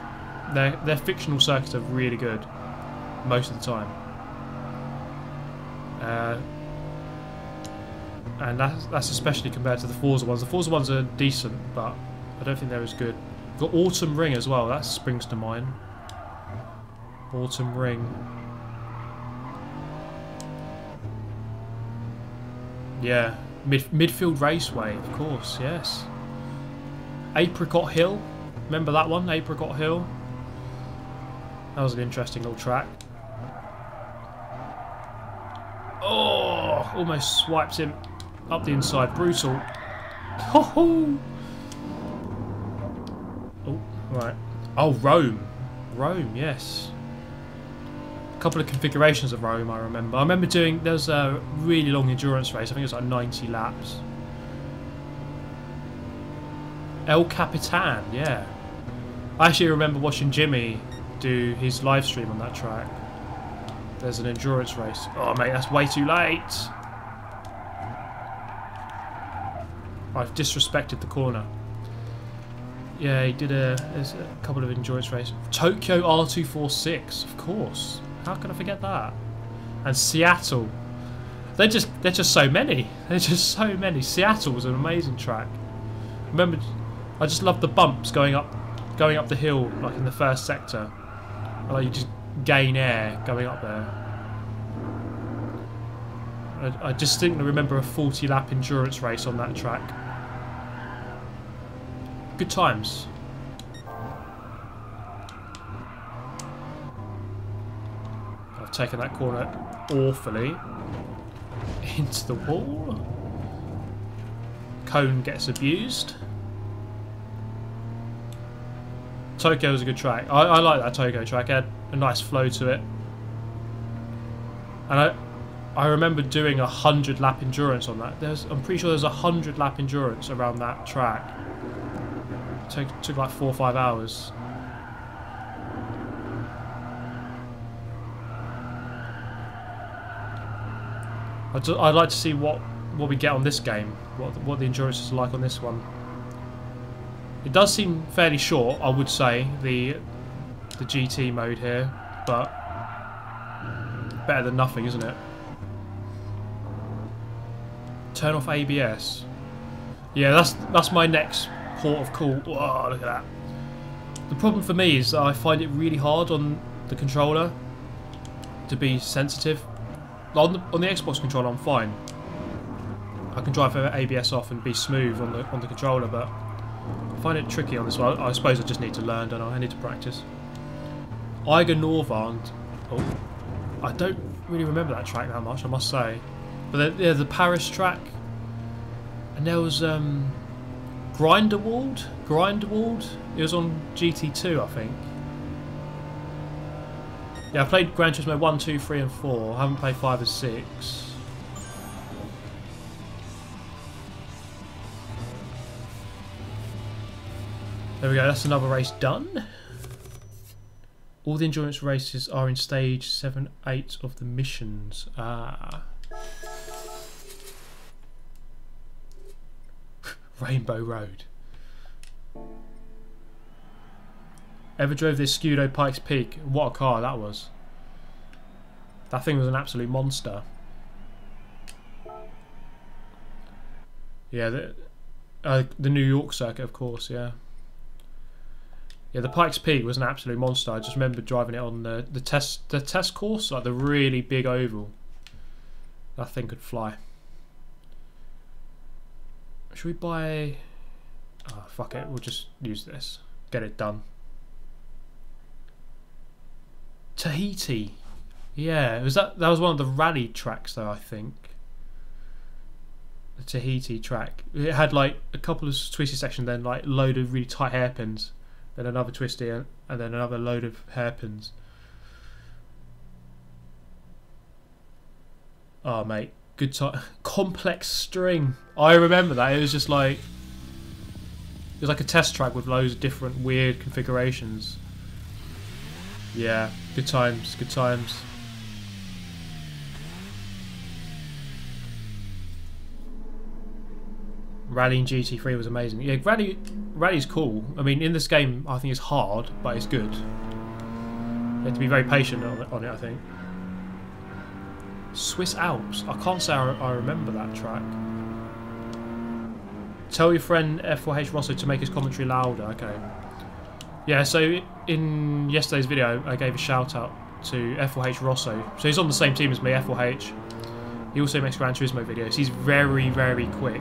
their fictional circuits are really good most of the time. And that's especially compared to the Forza ones. The Forza ones are decent, but I don't think they're as good. We've got Autumn Ring as well. That springs to mind. Autumn Ring. Yeah. Midfield Raceway, of course, yes. Apricot Hill. Remember that one? Apricot Hill. That was an interesting little track. Oh! Almost swipes him up the inside. Brutal. Oh, right. Oh, Rome. Rome, yes. A couple of configurations of Rome, I remember. I remember doing... There's a really long endurance race. I think it was like 90 laps. El Capitan, yeah. I actually remember watching Jimmy do his live stream on that track. There's an endurance race. Oh, mate, that's way too late. I've disrespected the corner. Yeah, he did there's a couple of endurance races. Tokyo R246, of course. How can I forget that? And Seattle. They're just so many. There's just so many. Seattle was an amazing track. Remember, I just love the bumps going up the hill, like in the first sector. Like you just gain air going up there. I distinctly remember a 40-lap endurance race on that track. Good times. I've taken that corner awfully into the wall. Cone gets abused. Tokyo was a good track. I like that Tokyo track. It had a nice flow to it. And I remember doing 100-lap endurance on that. I'm pretty sure there's 100-lap endurance around that track. It took like 4 or 5 hours. I'd like to see what we get on this game. What the endurance is like on this one. It does seem fairly short, I would say, the GT mode here, but better than nothing, isn't it? Turn off ABS. Yeah, that's my next port of call. Whoa, look at that. The problem for me is that I find it really hard on the controller to be sensitive. On the Xbox controller, I'm fine. I can drive ABS off and be smooth on the controller, but I find it tricky on this one. I suppose I just need to learn, don't I? I need to practice. Eiger Norvand. Oh, I don't really remember that track that much, I must say. But the Paris track, and there was Grindelwald. It was on GT2, I think. Yeah, I played Gran Turismo 1, 2, 3 and 4. I haven't played 5 and 6. There we go, that's another race done. All the endurance races are in stage 7, 8 of the missions. Ah. Rainbow Road. Ever drove this Scudo Pikes Peak? What a car that was. That thing was an absolute monster. Yeah, the New York circuit, of course, yeah. Yeah, the Pikes Peak was an absolute monster. I just remember driving it on the test course, like the really big oval. That thing could fly. Should we buy... Oh, fuck it, we'll just use this. Get it done. Tahiti. Yeah, that was one of the rally tracks though, I think. The Tahiti track. It had like a couple of twisty sections, then like a load of really tight hairpins, then another twisty, and then another load of hairpins. Oh mate, good time. Complex string. I remember that. It was just like, it was like a test track with loads of different weird configurations. Yeah, good times, good times. Rally in GT3 was amazing. Yeah, rally's cool. I mean, in this game, I think it's hard, but it's good. You have to be very patient on it, I think. Swiss Alps. I can't say I remember that track. Tell your friend F4H Rosso to make his commentary louder. Okay. Yeah, so in yesterday's video, I gave a shout out to F4H Rosso. So he's on the same team as me, F4H. He also makes Gran Turismo videos. He's very, very quick.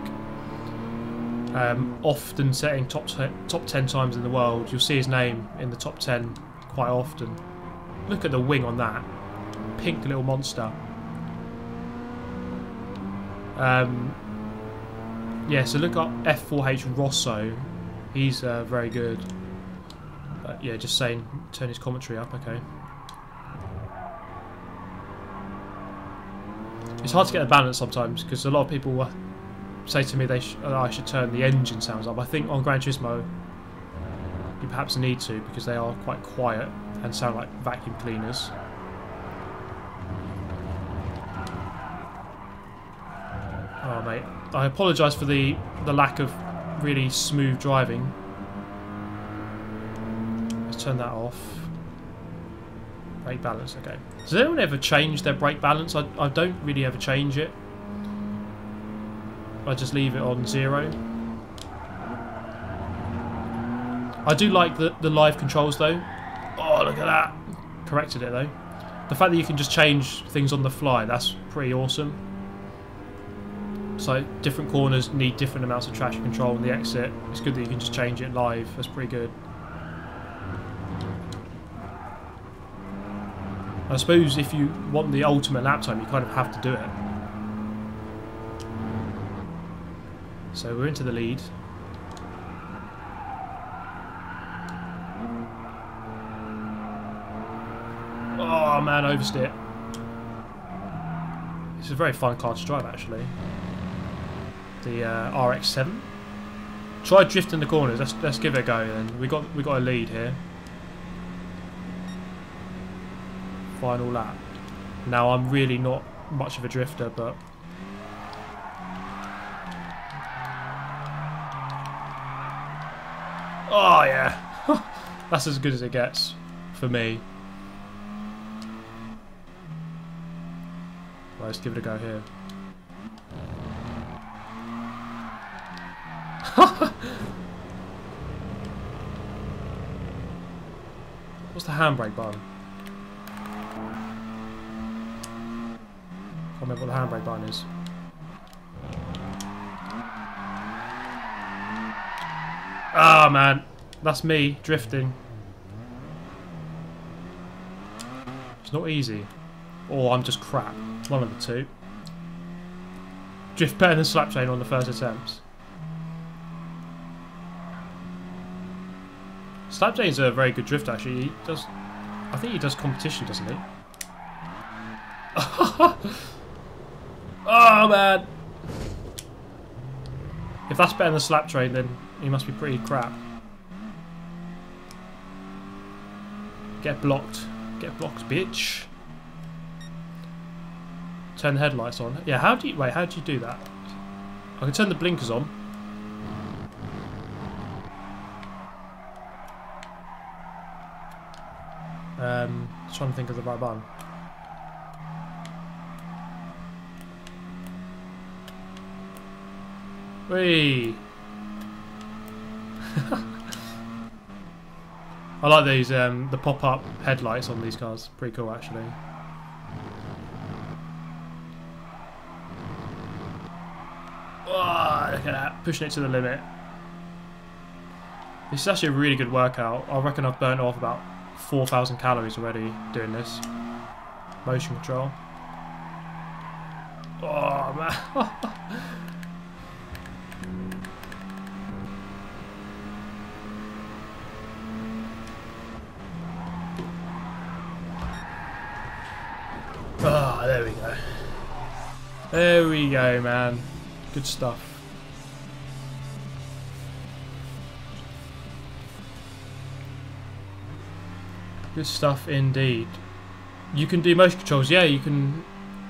Often setting top 10 times in the world. You'll see his name in the top 10 quite often. Look at the wing on that. Pink little monster. Yeah, so look up F4H Rosso. He's very good. Yeah, just saying, turn his commentary up, okay. It's hard to get the balance sometimes because a lot of people say to me I should turn the engine sounds up. I think on Gran Turismo you perhaps need to because they are quite quiet and sound like vacuum cleaners. Oh mate, I apologise for the lack of really smooth driving. Let's turn that off. Brake balance, okay. Does anyone ever change their brake balance? I don't really ever change it. I just leave it on 0. I do like the live controls though. Oh, look at that. Corrected it though. The fact that you can just change things on the fly, that's pretty awesome. So different corners need different amounts of traction control on the exit. It's good that you can just change it live. That's pretty good. I suppose if you want the ultimate lap time, you kind of have to do it. So we're into the lead. Oh man, oversteer. This is a very fun car to drive actually. The RX-7. Try drifting the corners. Let's give it a go then. We got a lead here. Final lap. Now I'm really not much of a drifter, but oh yeah, that's as good as it gets for me. Right, let's give it a go here. What's the handbrake button? Can't remember what the handbrake button is. Ah man, that's me drifting. It's not easy. Or I'm just crap. One of the two. Drift better than Slapchain on the first attempts. Slapchain's a very good drifter actually. He does, I think he does competition, doesn't he? Oh man! If that's better than Slaptrain, then he must be pretty crap. Get blocked. Get blocked, bitch. Turn the headlights on. Yeah, how do you... Wait, how do you do that? I can turn the blinkers on. Trying to think of the right button. Whee! I like these, the pop-up headlights on these cars. Pretty cool, actually. Oh, look at that. Pushing it to the limit. This is actually a really good workout. I reckon I've burnt off about 4,000 calories already doing this. Motion control. Oh, man. Ah, there we go. There we go, man. Good stuff. Good stuff indeed. You can do motion controls, yeah, you can.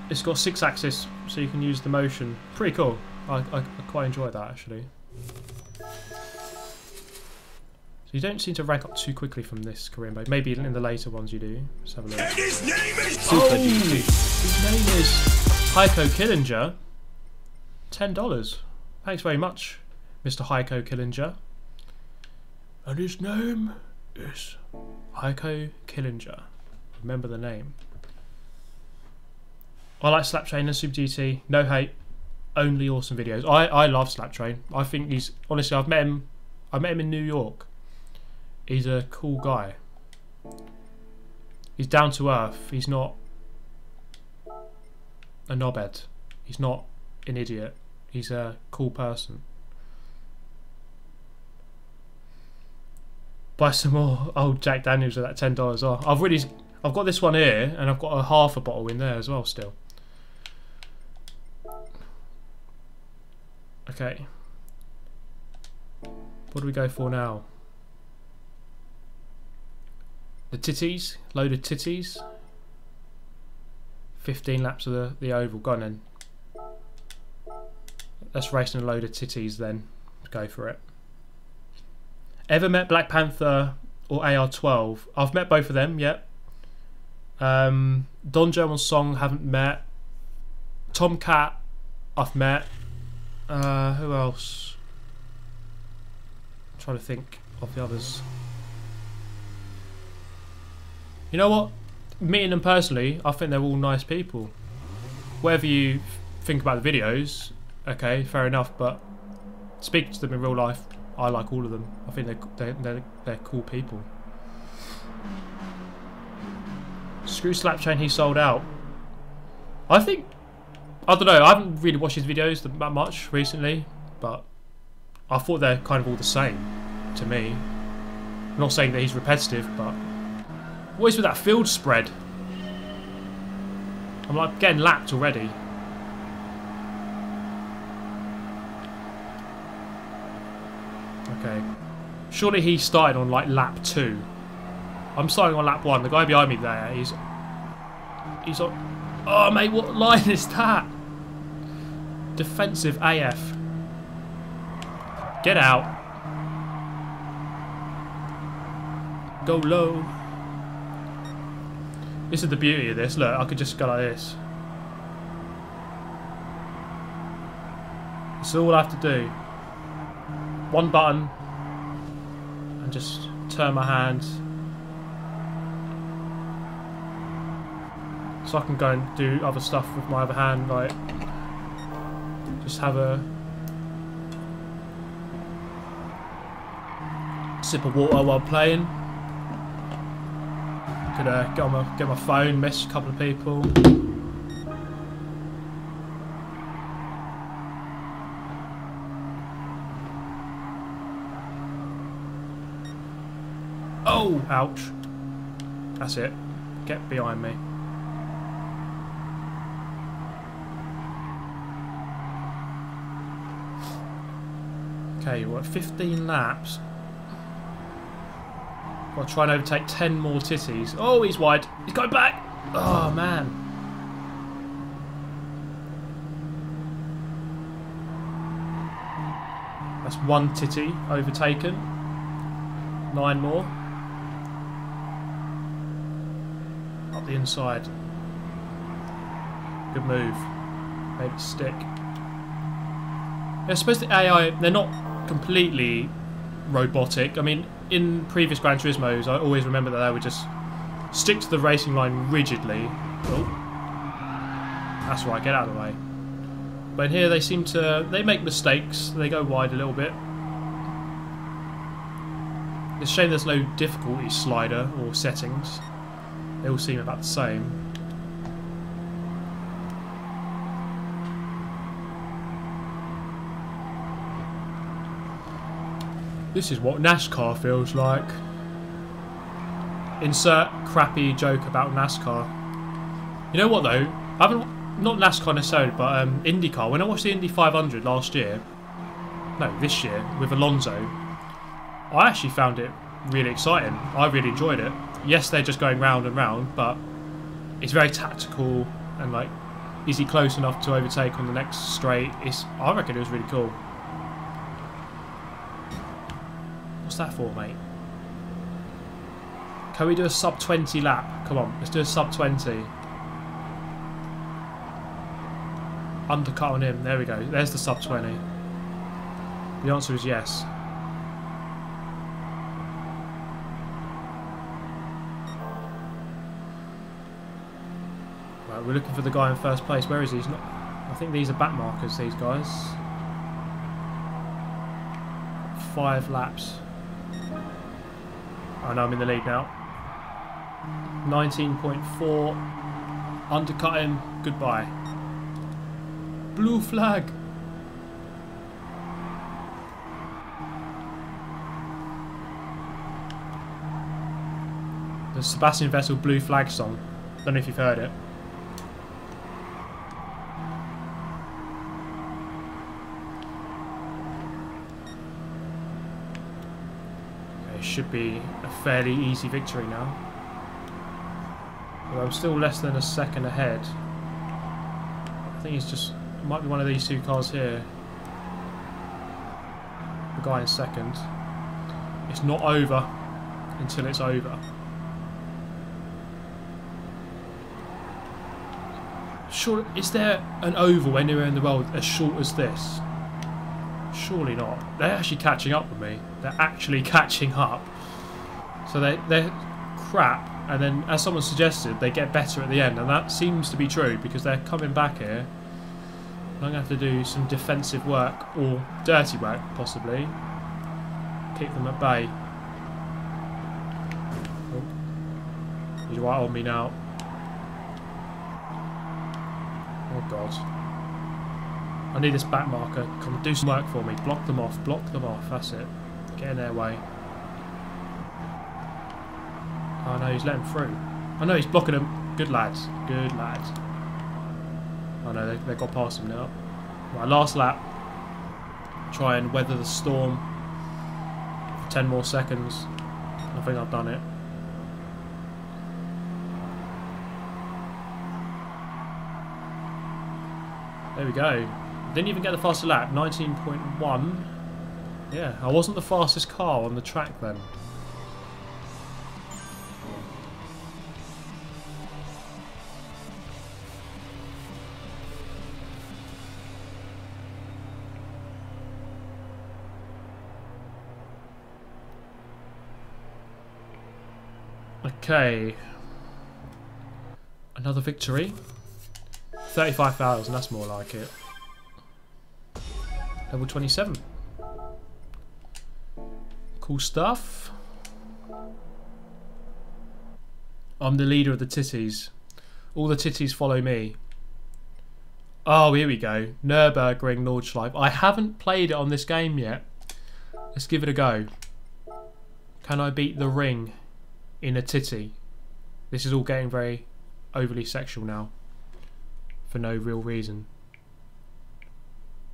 It's got 6 axis, so you can use the motion. Pretty cool. I quite enjoy that, actually. So you don't seem to rank up too quickly from this Korean mode. Maybe in the later ones you do. Let's have a look. And his name is Super GT. His name is Heiko Killinger. $10. Thanks very much, Mr. Heiko Killinger. And his name is Heiko Killinger. Remember the name. I like Slaptrain and Super GT. No hate. Only awesome videos. I love Slaptrain. I think he's... Honestly, I met him in New York. He's a cool guy. He's down to earth. He's not a knobhead. He's not an idiot. He's a cool person. Buy some more old Jack Daniels at that $10 off. I've got this one here, and I've got a half a bottle in there as well still. Okay. What do we go for now? The titties, loaded titties. 15 laps of the oval. Go on then. Let's race in a load of titties then. Go for it. Ever met Black Panther or AR12? I've met both of them, yep. Don Joe and Song haven't met. Tomcat I've met. Who else? I'm trying to think of the others. You know what? Meeting them personally, I think they're all nice people. Whatever you think about the videos, okay, fair enough, but speaking to them in real life, I like all of them. I think they're cool people. Screw Slapchain, he sold out. I think, I don't know, I haven't really watched his videos that much recently, but I thought they're kind of all the same to me. I'm not saying that he's repetitive, but what is with that field spread? I'm like getting lapped already. Okay. Surely he started on like lap 2. I'm starting on lap 1. The guy behind me there, he's on... Oh mate, what line is that? Defensive AF. Get out. Go low. This is the beauty of this. Look, I could just go like this. That's all I have to do. One button. And just turn my hands. So I can go and do other stuff with my other hand, like just have a sip of water while playing. Could get my phone, message a couple of people. Oh, ouch. That's it. Get behind me. Okay, we're at 15 laps. Got to try and overtake 10 more titties. Oh, he's wide. He's going back. Oh, man. That's 1 titty overtaken. 9 more. Up the inside. Good move. Made it stick. I suppose the AI, they're not completely robotic. I mean, in previous Gran Turismos, I always remember that they would just stick to the racing line rigidly. Oh. That's right, get out of the way. But in here they seem to, they make mistakes. They go wide a little bit. It's a shame there's no difficulty slider or settings. They all seem about the same. This is what NASCAR feels like. Insert crappy joke about NASCAR. You know what though? I haven't, not NASCAR necessarily, but IndyCar. When I watched the Indy 500 last year, no, this year, with Alonso, I actually found it really exciting. I really enjoyed it. Yes, they're just going round and round, but it's very tactical and like, is he close enough to overtake on the next straight? I reckon it was really cool. What's that for, mate? Can we do a sub 20 lap? Come on, let's do a sub 20. Undercut on him. There we go. There's the sub 20. The answer is yes. Right, we're looking for the guy in first place. Where is he? He's not. I think these are back markers, these guys. 5 laps. I know I'm in the lead now. 19.4. Undercut him. Goodbye. Blue flag. The Sebastian Vettel blue flag song. Don't know if you've heard it. Should be a fairly easy victory now. Well, I'm still less than a second ahead. I think it's just, it might be one of these 2 cars here. The guy in second. It's not over until it's over. Sure, is there an oval anywhere in the world as short as this? Surely not. They're actually catching up with me. They're actually catching up. So they're crap, and then, as someone suggested, they get better at the end, and that seems to be true because they're coming back here. I'm going to have to do some defensive work, or dirty work, possibly. Keep them at bay. Oh. He's right on me now. Oh God. I need this back marker. Come on, do some work for me. Block them off. Block them off. That's it. Get in their way. Oh no, he's letting through. Oh no, he's blocking them. Good lads. Good lads. Oh no, they got past him now. Right, last lap. Try and weather the storm for 10 more seconds. I think I've done it. There we go. Didn't even get the faster lap. 19.1. Yeah, I wasn't the fastest car on the track then. Okay. Another victory. 35,000, that's more like it. Level 27. Cool stuff. I'm the leader of the titties. All the titties follow me. Oh, here we go. Nürburgring Nordschleife. I haven't played it on this game yet. Let's give it a go. Can I beat the ring in a titty? This is all getting very overly sexual now. For no real reason.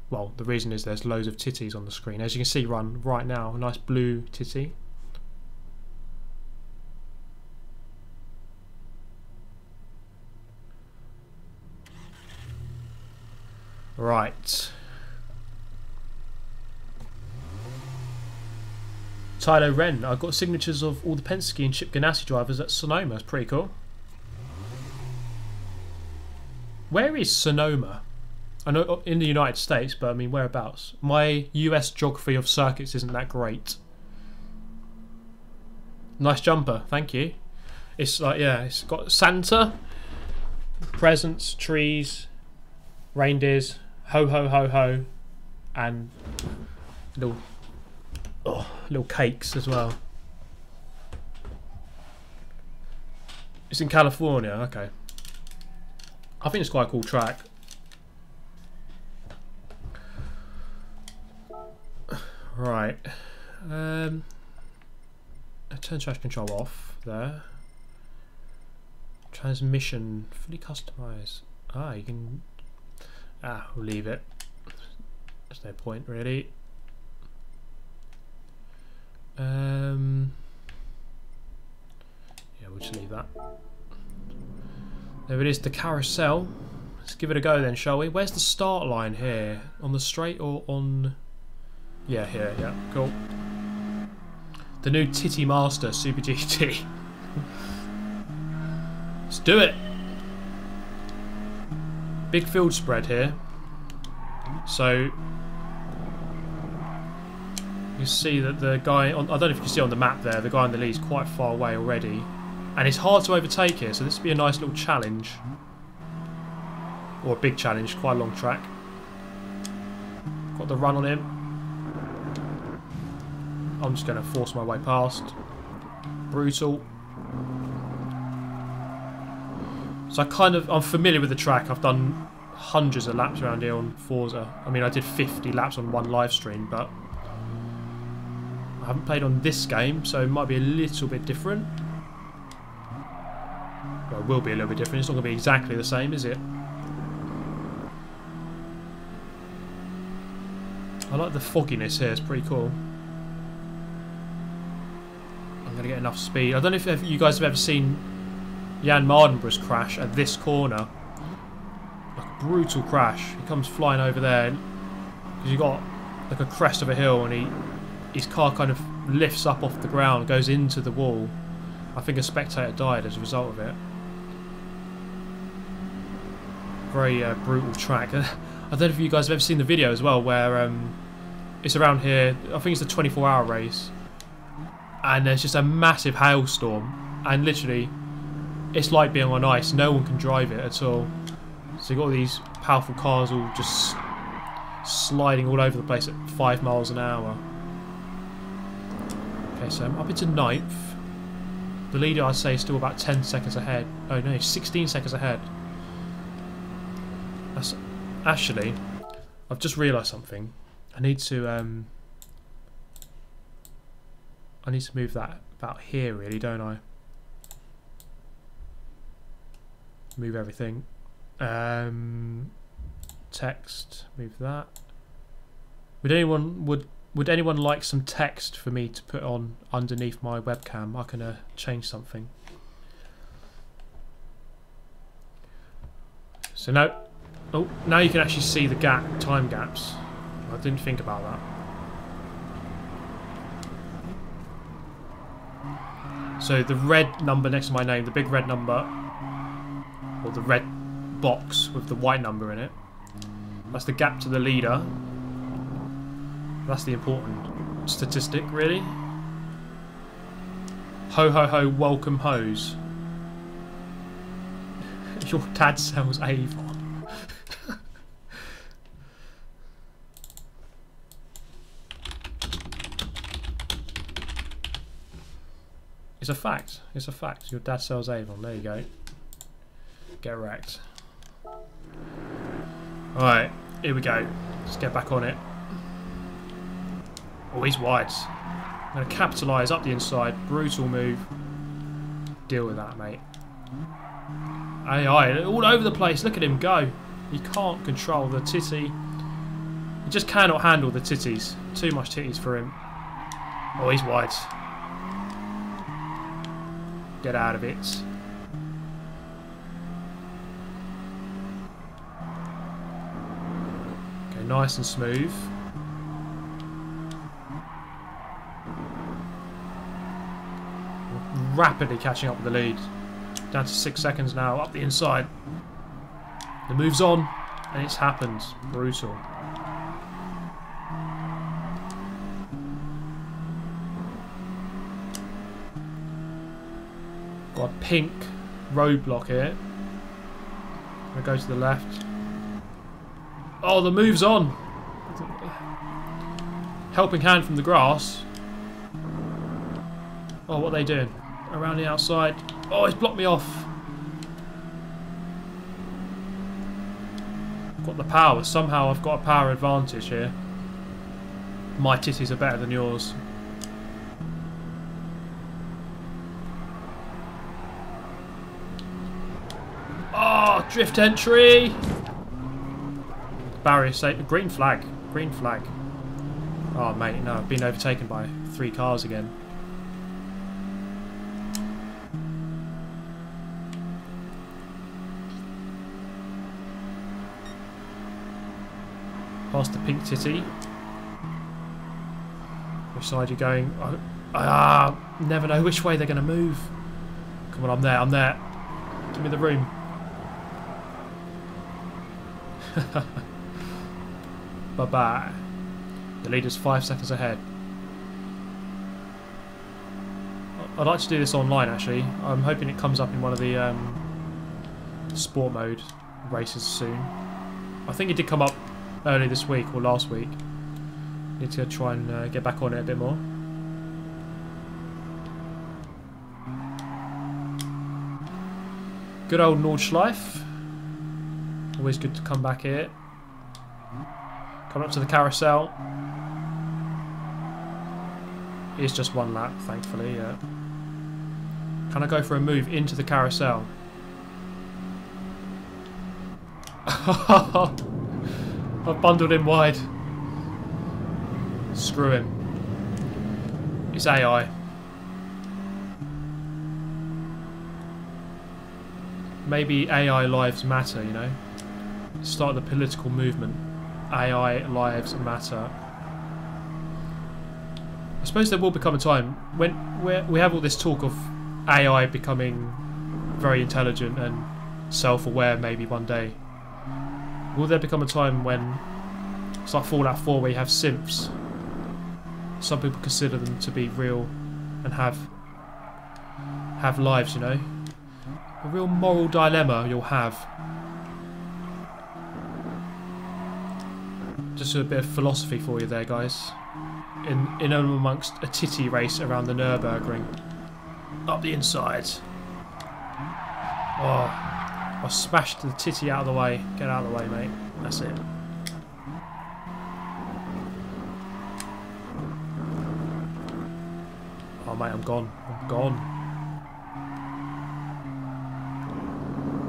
Well, the reason is there's loads of titties on the screen. As you can see right now, a nice blue titty. Right. Tyler Wren. I've got signatures of all the Penske and Chip Ganassi drivers at Sonoma. That's pretty cool. Where is Sonoma? I know in the United States, but I mean whereabouts? My US geography of circuits isn't that great. Nice jumper, thank you. It's like, yeah, it's got Santa, presents, trees, reindeers, ho ho ho ho, and little cakes as well. It's in California, okay. I think it's quite a cool track. Right. Turn traction control off there. Transmission fully customized. Ah, you can. Ah, we'll leave it. There's no point really. Yeah, we'll just leave that. There it is, the carousel. Let's give it a go then, shall we? Where's the start line here? On the straight or on? Yeah, here. Yeah, cool. The new Thrustmaster Super GT. Let's do it. Big field spread here. So you see that the guy on, I don't know if you can see on the map there, the guy on the lead is quite far away already. And it's hard to overtake here, so this would be a nice little challenge. Or a big challenge, quite a long track. Got the run on him. I'm just going to force my way past. Brutal. So I'm familiar with the track. I've done hundreds of laps around here on Forza. I mean, I did 50 laps on one live stream, but I haven't played on this game, so it might be a little bit different. Well, it will be a little bit different. It's not going to be exactly the same, is it? I like the fogginess here. It's pretty cool. I'm going to get enough speed. I don't know if you guys have ever seen Jan Mardenborough's crash at this corner. Like a brutal crash. He comes flying over there because you got like a crest of a hill, and his car kind of lifts up off the ground, goes into the wall. I think a spectator died as a result of it. Very brutal track. I don't know if you guys have ever seen the video as well, where it's around here. I think it's a 24-hour race, and there's just a massive hailstorm, and literally it's like being on ice. No one can drive it at all. So you've got all these powerful cars all just sliding all over the place at 5 miles an hour. Okay, so I'm up into 9th. The leader, I'd say, is still about 10 seconds ahead. Oh no, 16 seconds ahead. That's actually, I've just realised something. I need to move that about here, really, don't I? Move everything. Text. Move that. Would anyone like some text for me to put on underneath my webcam? I can change something. So now, oh, now you can actually see the time gaps. I didn't think about that. So the red number next to my name, the big red number, or the red box with the white number in it, that's the gap to the leader. That's the important statistic, really. Ho ho ho, welcome hose. Your dad sells Avon. It's a fact. It's a fact. Your dad sells Avon. There you go. Get wrecked. Alright, here we go. Let's get back on it. Oh, he's wide. I'm going to capitalise up the inside. Brutal move. Deal with that, mate. Aye, all over the place. Look at him go. He can't control the titty. He just cannot handle the titties. Too much titties for him. Oh, he's wide. Get out of it. nice and smooth. Rapidly catching up with the lead. Down to 6 seconds now, up the inside. The move's on, and it's happened. Brutal. Got a pink roadblock here. I'm gonna go to the left. Oh, the move's on. Helping hand from the grass. Oh, what are they doing? Around the outside. Oh, he's blocked me off. Got the power. Somehow I've got a power advantage here. My titties are better than yours. Oh, drift entry. Barrier safe. Green flag. Green flag. Oh, mate, no. I've been overtaken by 3 cars again. Past the pink titty. Which side are you going? Never know which way they're going to move. Come on, I'm there, I'm there. Give me the room. Bye-bye. The leader's 5 seconds ahead. I'd like to do this online, actually. I'm hoping it comes up in one of the sport mode races soon. I think it did come up early this week or last week. Need to try and get back on it a bit more. Good old Nordschleife. Always good to come back here. Coming up to the carousel. It's just 1 lap, thankfully, yeah. Can I go for a move into the carousel? I've bundled him wide. Screw him. It's AI. Maybe AI lives matter, you know? Start the political movement. AI lives matter. I suppose there will become a time when we have all this talk of AI becoming very intelligent and self-aware maybe one day. Will there become a time when it's like Fallout 4 where you have synths? Some people consider them to be real and have lives, you know? A real moral dilemma you'll have. Just a bit of philosophy for you there, guys. In and amongst a titty race around the Nürburgring. Up the inside. Oh, I smashed the titty out of the way. Get out of the way, mate. That's it. Oh, mate, I'm gone. I'm gone.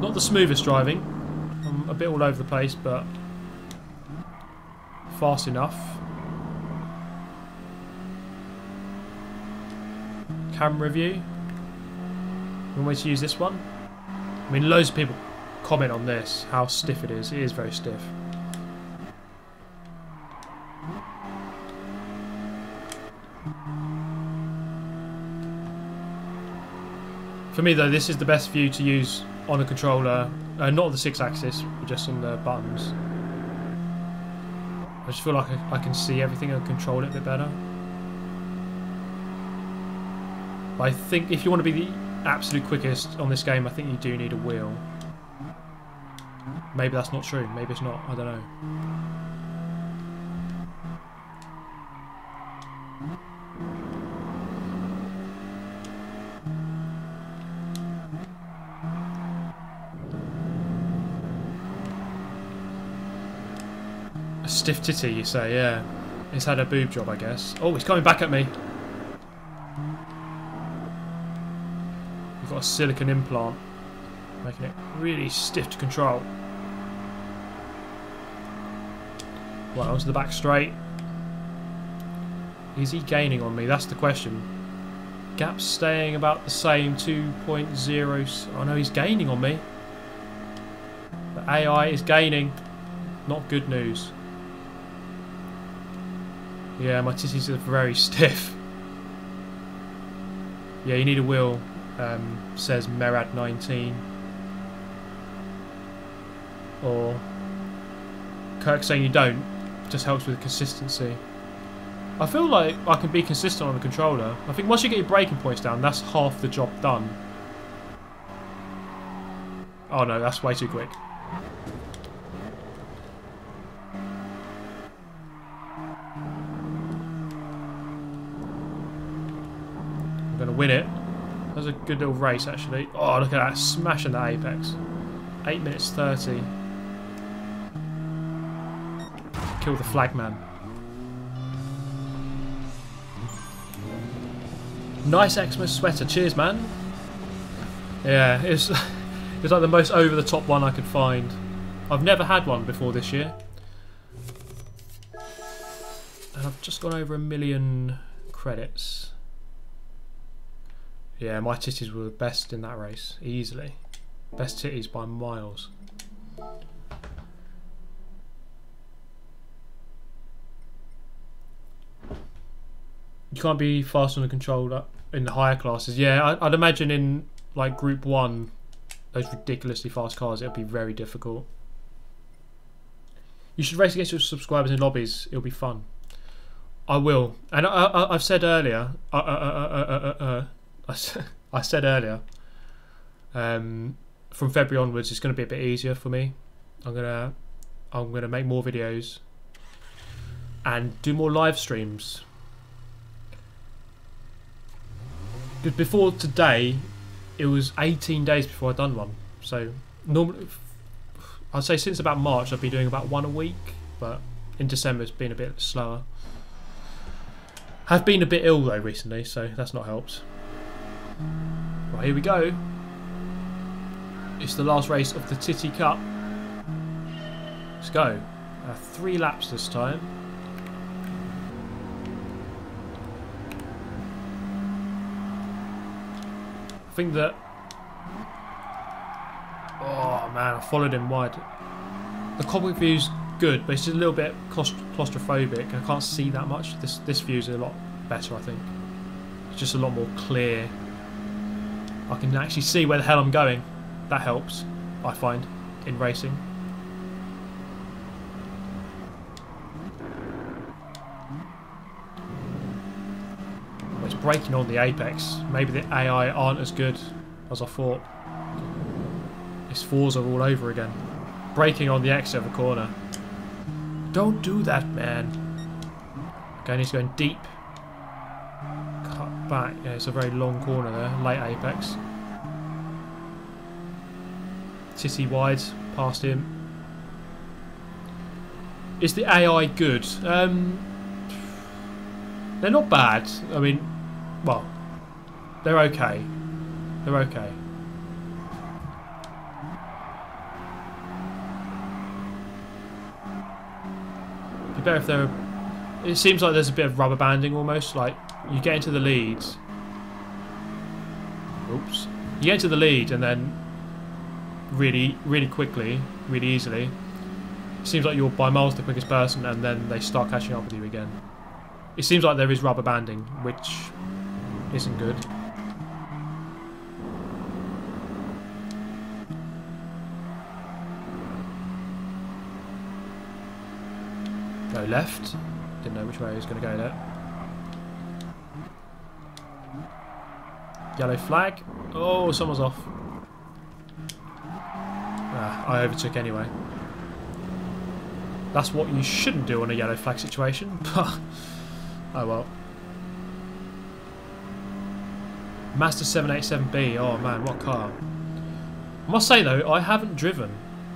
Not the smoothest driving. I'm a bit all over the place, but fast enough. Camera review. One way to use this one. I mean, loads of people comment on this, how stiff it is. It is very stiff. For me, though, this is the best view to use on a controller. Not on the 6-axis, but just on the buttons. I just feel like I can see everything and control it a bit better. But I think if you want to be the absolute quickest on this game, I think you do need a wheel. Maybe that's not true. Maybe it's not. I don't know. A stiff titty, you say? Yeah. He's had a boob job, I guess. Oh, he's coming back at me. We've got a silicone implant, making it really stiff to control. Right, onto the back straight. Is he gaining on me? That's the question. Gap's staying about the same, 2.0. Oh no, he's gaining on me. The AI is gaining. Not good news. Yeah, my titties are very stiff. Yeah, you need a wheel, says Merad19. Or Kirk saying you don't, just helps with consistency. I feel like I can be consistent on the controller. I think once you get your braking points down, that's half the job done. Oh no, that's way too quick. I'm going to win it. That was a good little race actually. Oh, look at that, smashing that apex. 8 minutes 30. Kill the flagman. Nice Xmas sweater, cheers man. Yeah, it's like the most over the top one I could find. I've never had one before this year. And I've just gone over 1 million credits. Yeah, my titties were the best in that race, easily. Best titties by miles. You can't be fast on the controller in the higher classes. Yeah, I'd imagine in like Group 1, those ridiculously fast cars, it'll be very difficult. You should race against your subscribers in lobbies. It'll be fun. I will. And I've said earlier. I said earlier. From February onwards, it's going to be a bit easier for me. I'm gonna make more videos and do more live streams. Because before today, it was 18 days before I'd done one. So normally, I'd say since about March, I've been doing about one a week. But in December, it's been a bit slower. I've been a bit ill though recently, so that's not helped. Well, here we go. It's the last race of the Titty Cup. Let's go. 3 laps this time. I think that... Oh man, I followed him wide. The cockpit view's good, but it's just a little bit claustrophobic. I can't see that much. This view's a lot better, I think. It's just a lot more clear. I can actually see where the hell I'm going. That helps, I find, in racing. Well, it's braking on the apex. Maybe the AI aren't as good as I thought. It's Forza all over again. Braking on the exit of a corner. Don't do that, man. Okay, I need to go in deep. Cut back. Yeah, it's a very long corner there. Late apex. Titty wide, past him. Is the AI good? They're not bad. I mean, well, they're okay. They're okay. It'd be better if they're... It seems like there's a bit of rubber banding almost. Like, you get into the lead. Oops. You get into the lead and then really quickly, really easily. It seems like you're by miles the quickest person and then they start catching up with you again. It seems like there is rubber banding, which isn't good. Go left. Didn't know which way he was going to go there. Yellow flag. Oh, someone's off. I overtook anyway. That's what you shouldn't do on a yellow flag situation. Oh well. Mazda 787B. Oh man, what car. I must say though, I haven't driven.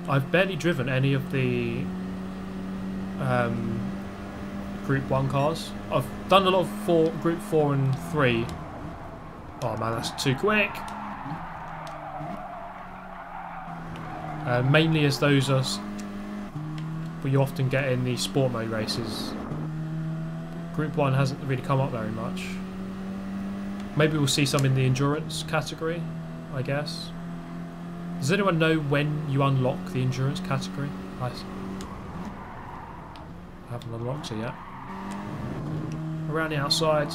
I've barely driven any of the Group 1 cars. I've done a lot of Group 4 and 3. Oh man, that's too quick. Mainly as those are what you often get in the sport mode races. Group 1 hasn't really come up very much. Maybe we'll see some in the endurance category, I guess. Does anyone know when you unlock the endurance category? I haven't unlocked it yet. around the outside.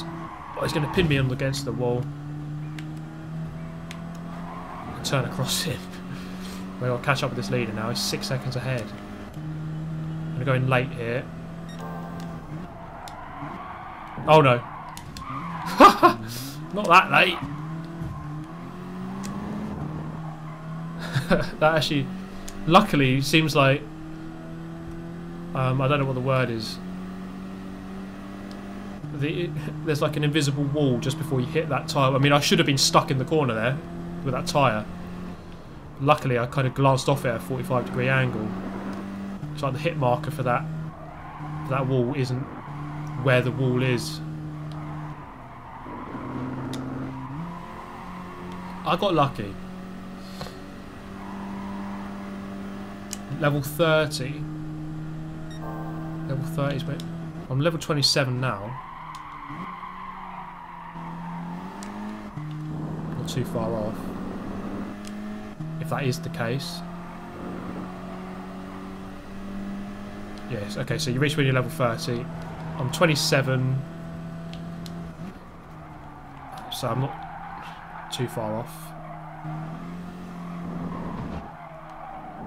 Oh, he's going to pin me against the wall. Turn across him. We've got to catch up with this leader now. He's 6 seconds ahead. I'm going to go in late here. Oh no. Not that late. That actually, luckily, seems like I don't know what the word is. There's like an invisible wall just before you hit that tyre. I mean, I should have been stuck in the corner there with that tyre. Luckily, I kind of glanced off it at a 45-degree angle. It's like the hit marker for that wall isn't where the wall is. I got lucky. Level 30. Level 30 is where I'm level 27 now. Not too far off. If that is the case. Yes, okay, so you reach when you're level 30. I'm 27. So I'm not too far off.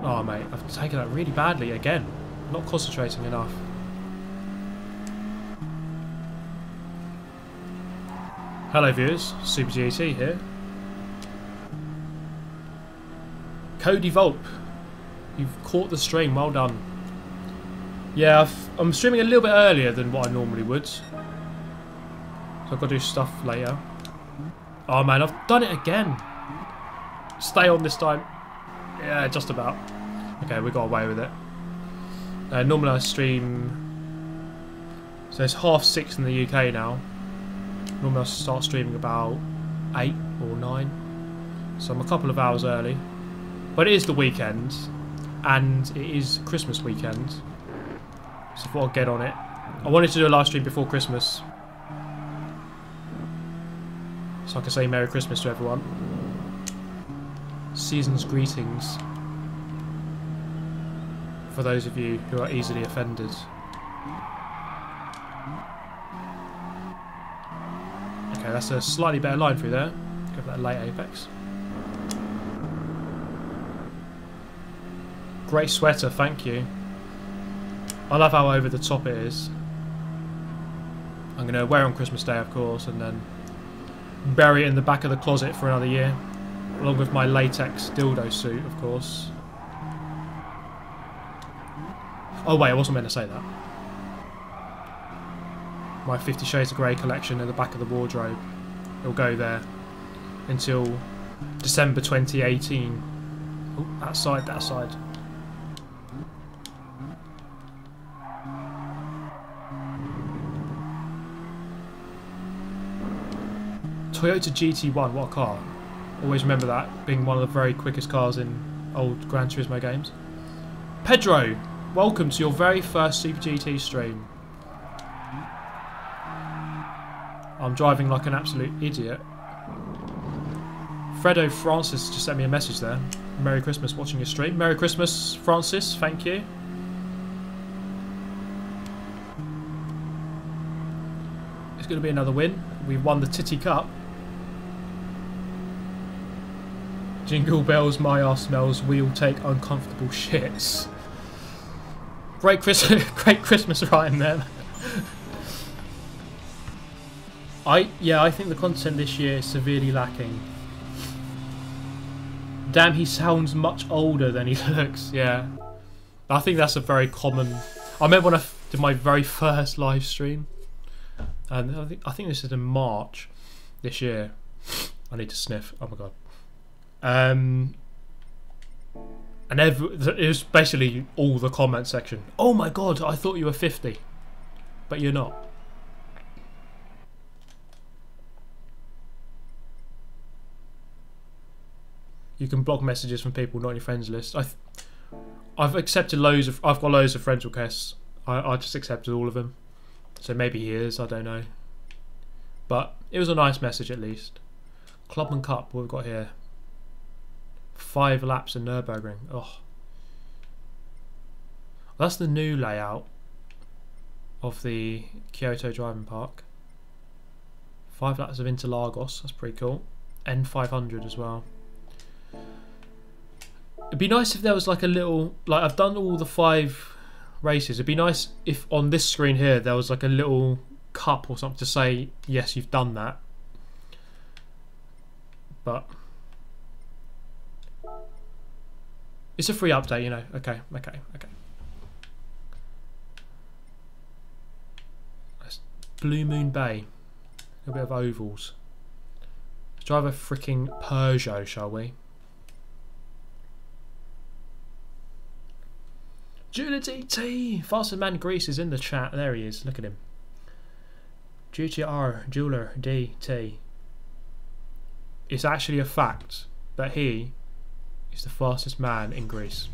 Oh mate, I've taken that really badly again. Not concentrating enough. Hello viewers, Super GT here. Cody Volp, you've caught the stream, well done. Yeah, I'm streaming a little bit earlier than what I normally would. So I've got to do stuff later. Oh man, I've done it again. Stay on this time. Yeah, just about. Okay, we got away with it. Normally I stream... So it's 6:30 in the UK now. Normally I start streaming about 8 or 9. So I'm a couple of hours early. But it is the weekend. And it is Christmas weekend. So I thought I'd get on it. I wanted to do a live stream before Christmas. So I can say Merry Christmas to everyone. Season's greetings. For those of you who are easily offended. Okay, that's a slightly better line through there. Go for that late apex. Great sweater, thank you. I love how over the top it is. I'm going to wear it on Christmas Day, of course, and then bury it in the back of the closet for another year. Along with my latex dildo suit, of course. Oh wait, I wasn't meant to say that. My 50 Shades of Grey collection in the back of the wardrobe. It'll go there until December 2018. Oh, that side, that side. Toyota GT1, what a car. Always remember that, being one of the very quickest cars in old Gran Turismo games. Pedro, welcome to your very first Super GT stream. I'm driving like an absolute idiot. Fredo Francis just sent me a message there. Merry Christmas, watching your stream. Merry Christmas, Francis, thank you. It's going to be another win. We've won the Titty Cup. Jingle bells, my arse smells, we'll take uncomfortable shits. Great Christmas rhyme there. I think the content this year is severely lacking. Damn, he sounds much older than he looks, yeah. I think that's a very common... I remember when I did my very first live stream. And I think this is in March this year. I need to sniff, oh my god. And it was basically all the comment section. Oh my god, I thought you were 50. But you're not. You can block messages from people not on your friends list. I've accepted loads of... I've got loads of friends requests. I just accepted all of them. So maybe he is, I don't know. But it was a nice message at least. Clubman Cup, what have we got here? 5 laps in Nürburgring. Oh, that's the new layout of the Kyoto driving park. 5 laps of Interlagos, that's pretty cool. N500 as well. It'd be nice if there was like a little, like I've done all the 5 races. It'd be nice if on this screen here there was like a little cup or something to say, yes, you've done that. But it's a free update, you know. Okay. That's Blue Moon Bay. A bit of ovals. Let's drive a freaking Peugeot, shall we? Jeweler DT! Faster Man Grease is in the chat. There he is. Look at him. GTR Jeweler DT. It's actually a fact that he is the fastest man in Greece.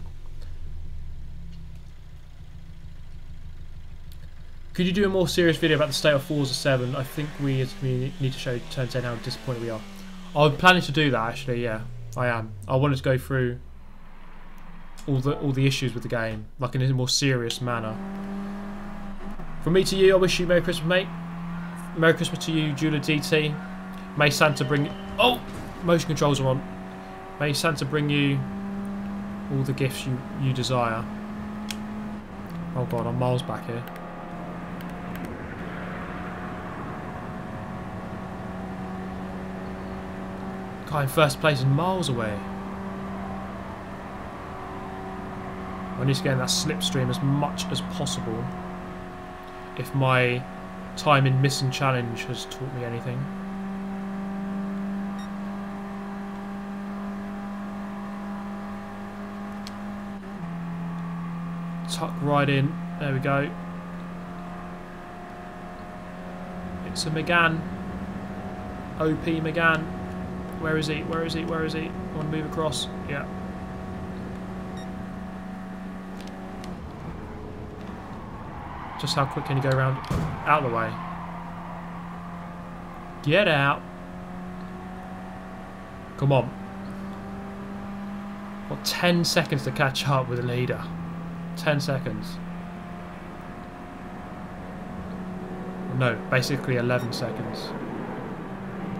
Could you do a more serious video about the state of Forza 7? I think we as a community need to show Turn 10 how disappointed we are. I'm planning to do that actually, yeah. I am. I wanted to go through all the issues with the game, like in a more serious manner. From me to you, I wish you Merry Christmas, mate. Merry Christmas to you, Jeweler DT. May Santa bring you... Oh! Motion controls are on. May Santa bring you all the gifts you desire. Oh god, I'm miles back here. Guy in first place is miles away. I need to get in that slipstream as much as possible if my time in missing challenge has taught me anything. Tuck right in. There we go. It's a McGann. OP McGann. Where is he? Where is he? Where is he? I want to move across. Yeah. Just how quick can you go around? Out of the way. Get out. Come on. Got 10 seconds to catch up with the leader. 10 seconds. No, basically 11 seconds.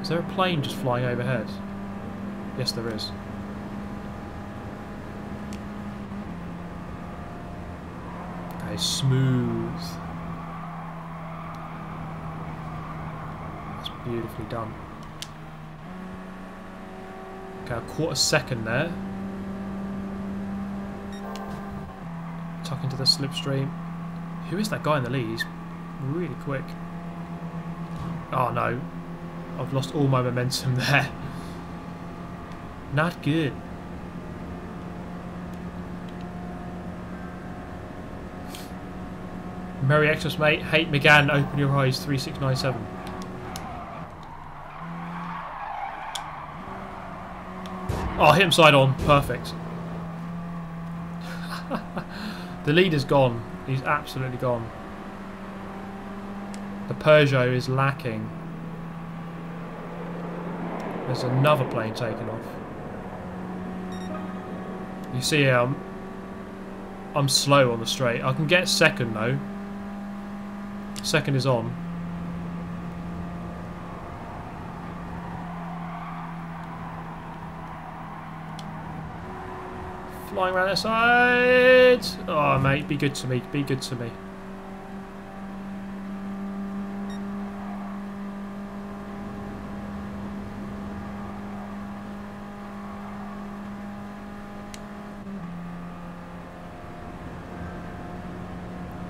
Is there a plane just flying overhead? Yes, there is. Okay, smooth. That's beautifully done. Okay, a quarter second there. Tuck into the slipstream. Who is that guy in the lead? He's really quick. Oh no. I've lost all my momentum there. Not good. Merry Xmas, mate. Hate McGann. Open your eyes. 3697. Oh, hit him side on. Perfect. The leader's gone. He's absolutely gone. The Peugeot is lacking. There's another plane taking off. You see here, I'm slow on the straight. I can get second though. Second is on. Flying around the side. Oh mate, be good to me. Be good to me.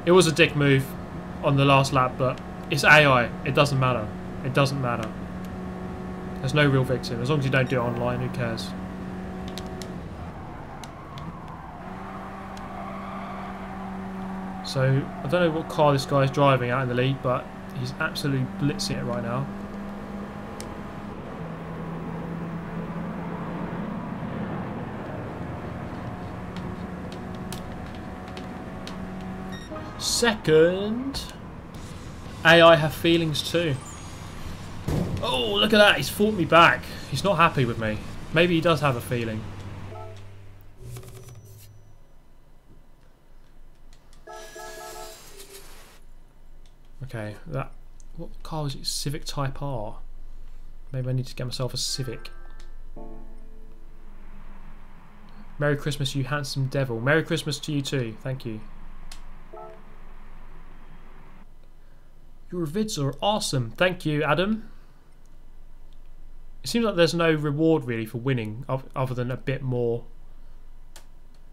It was a dick move on the last lap, but it's AI. It doesn't matter. It doesn't matter. There's no real victim. As long as you don't do it online, who cares? So, I don't know what car this guy's driving out in the lead, but he's absolutely blitzing it right now. Second. AI have feelings too. Oh, look at that. He's fought me back. He's not happy with me. Maybe he does have a feeling. Okay, What car was it? Civic Type R. Maybe I need to get myself a Civic. Merry Christmas, you handsome devil. Merry Christmas to you too. Thank you. Your vids are awesome. Thank you, Adam. It seems like there's no reward really for winning other than a bit more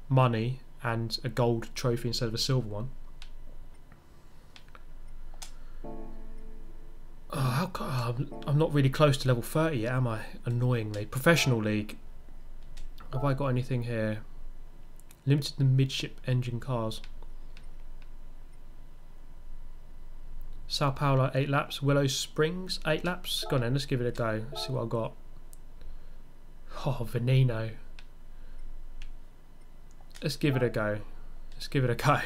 money and a gold trophy instead of a silver one. Oh, I'm not really close to level 30 yet, am I? Annoyingly. Professional League. Have I got anything here? Limited to midship engine cars. Sao Paulo 8 laps. Willow Springs 8 laps. Go on then, let's give it a go. Let's see what I've got. Oh, Veneno. Let's give it a go. Let's give it a go.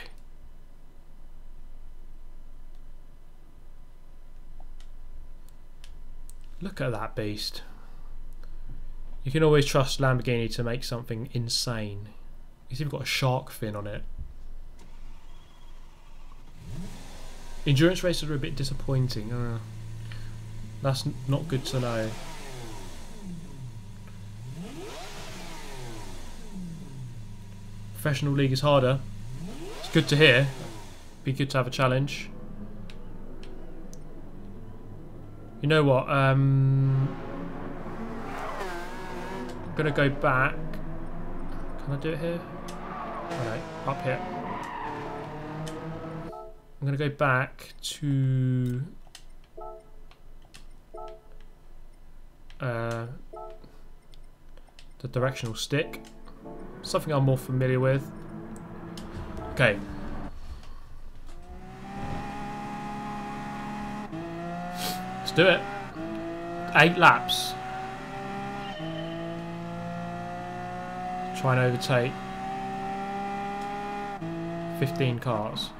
Look at that beast. You can always trust Lamborghini to make something insane. It's even got a shark fin on it. Endurance races are a bit disappointing. That's not good to know. Professional League is harder. It's good to hear. Be good to have a challenge. You know what? I'm gonna go back. Can I do it here? Okay, up here. I'm gonna go back to the directional stick. Something I'm more familiar with. Okay. Let's do it. 8 laps. Try and overtake 15 cars.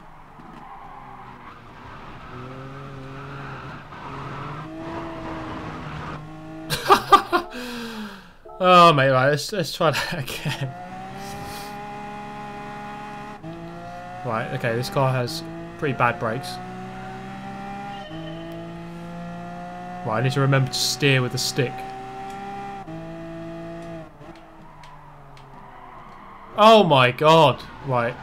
Oh mate, right, let's try that again. Right, okay, this car has pretty bad brakes. Right, I need to remember to steer with the stick. Oh my god! Right.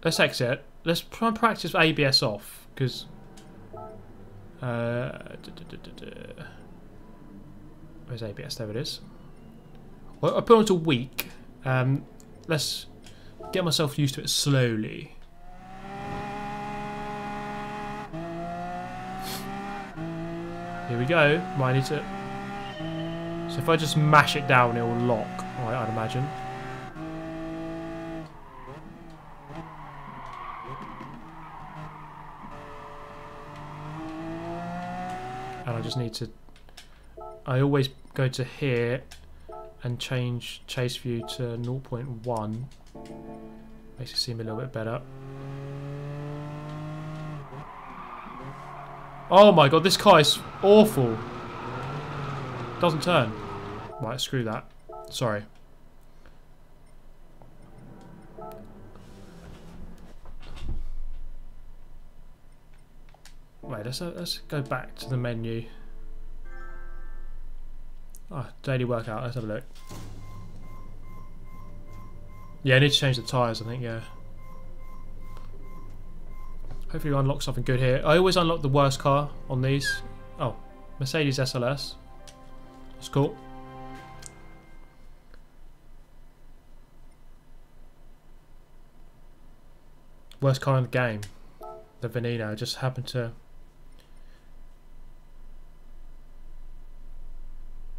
Let's exit. Let's try and practice with ABS off, because where's ABS? There it is. Well, I put it on to weak. Let's get myself used to it slowly. Here we go. Might need to. So if I just mash it down, it will lock. Right, I'd imagine. And I just need to. I always go to here and change chase view to 0.1. Makes it seem a little bit better. Oh my god, this car is awful. Doesn't turn. Right, screw that. Sorry. Wait, let's go back to the menu. Ah, daily workout. Let's have a look. Yeah, I need to change the tyres, I think, yeah. Hopefully we unlock something good here. I always unlock the worst car on these. Oh, Mercedes SLS. That's cool. Worst car in the game. The Veneno. Just happened to...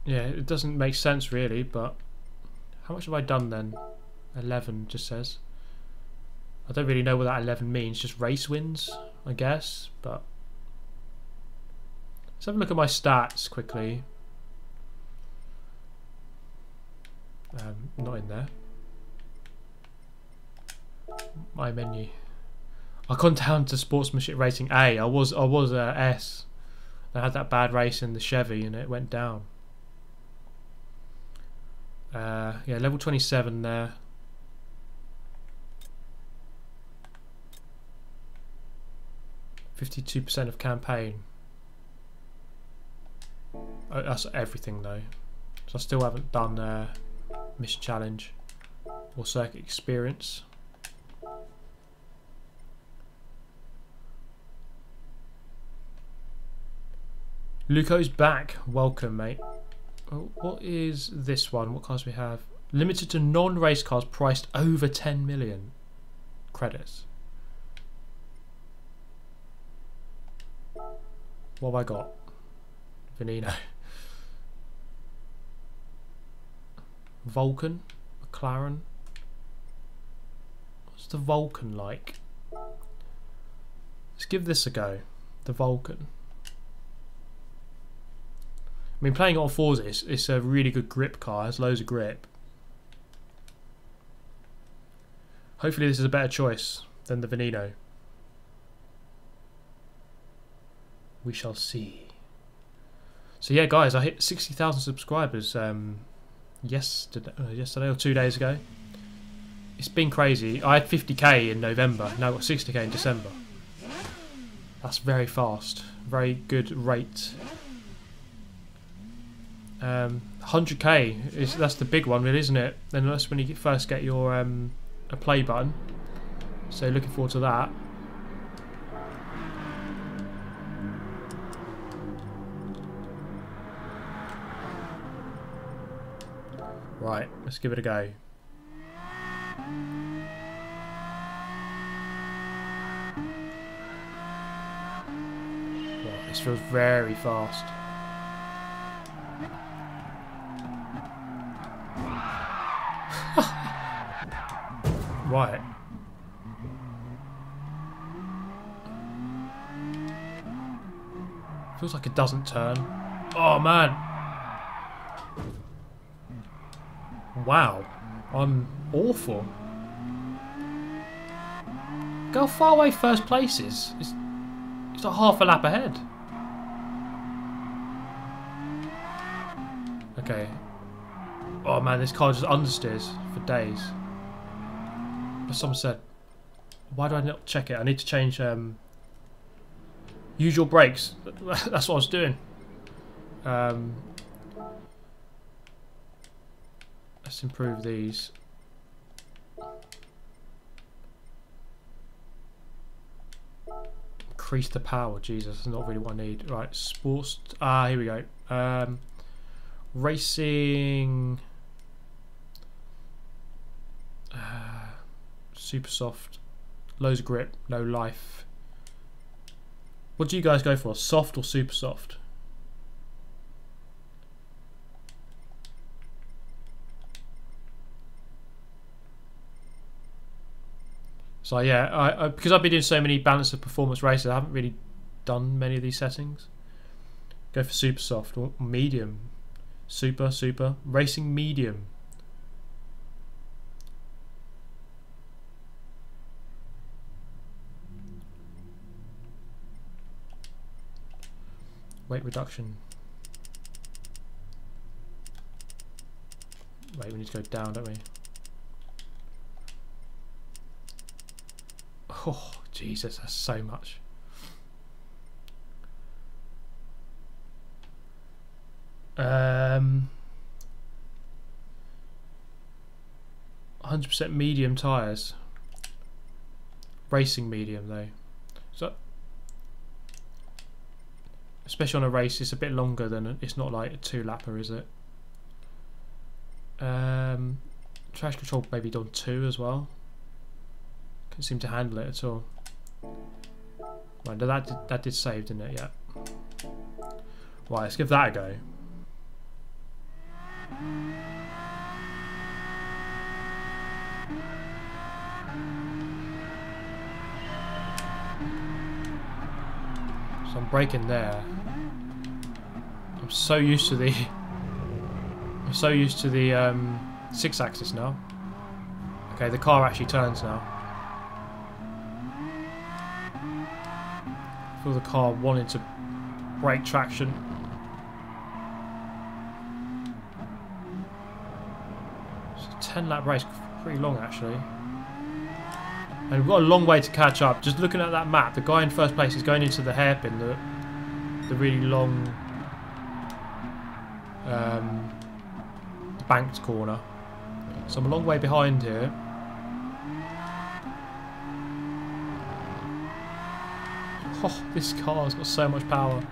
Yeah, it doesn't make sense really, but... How much have I done then? 11 just says. I don't really know what that 11 means. Just race wins, I guess, but... Let's have a look at my stats quickly. Not in there. My menu. I gone down to sportsmanship rating A. I was S. I had that bad race in the Chevy and it went down. Yeah, level 27 there. 52% of campaign. Oh, that's everything though. So I still haven't done mission challenge or circuit experience. Luco's back. Welcome, mate. Oh, what is this one? What cars we have? Limited to non-race cars priced over 10 million credits. What have I got? Veneno. Vulcan? McLaren? What's the Vulcan like? Let's give this a go. The Vulcan. I mean, playing it on Forza, it's a really good grip car. It has loads of grip. Hopefully this is a better choice than the Veneno. We shall see. So yeah, guys, I hit 60,000 subscribers yesterday or 2 days ago. It's been crazy. I had 50k in November. Now I've got 60k in December. That's very fast. Very good rate. 100k that's the big one, really, isn't it? Then that's when you first get your a play button. So looking forward to that. Right, let's give it a go. Wow, this feels very fast. Right. Feels like it doesn't turn. Oh man. Wow. I'm awful. Go far away first place is. It's like half a lap ahead. Okay. Oh man, this car just understeers for days. As someone said, why do I not check it? I need to change usual brakes. That's what I was doing. Let's improve these. Increase the power. Jesus, that's not really what I need. Right, sports. Here we go. Racing. Super soft, loads of grip, no life. What do you guys go for? Soft or super soft? So yeah, because I've been doing so many balance of performance races, I haven't really done many of these settings. Go for super soft or medium. Super, racing medium. Weight reduction. Wait, we need to go down, don't we? Oh, Jesus, that's so much. Um, 100% medium tyres. Racing medium though. So, especially on a race, it's a bit longer than it's not like a 2-lapper, is it? Traction control maybe done 2 as well. Couldn't seem to handle it at all. Right, that did save, didn't it? Yeah. Right, let's give that a go. So I'm braking there. I'm so used to the 6-axis now. Okay, the car actually turns now. I feel the car wanting to break traction. It's a 10-lap race, pretty long actually. And we've got a long way to catch up. Just looking at that map, the guy in first place is going into the hairpin, the really long banked corner. So I'm a long way behind here. Oh, this car's got so much power.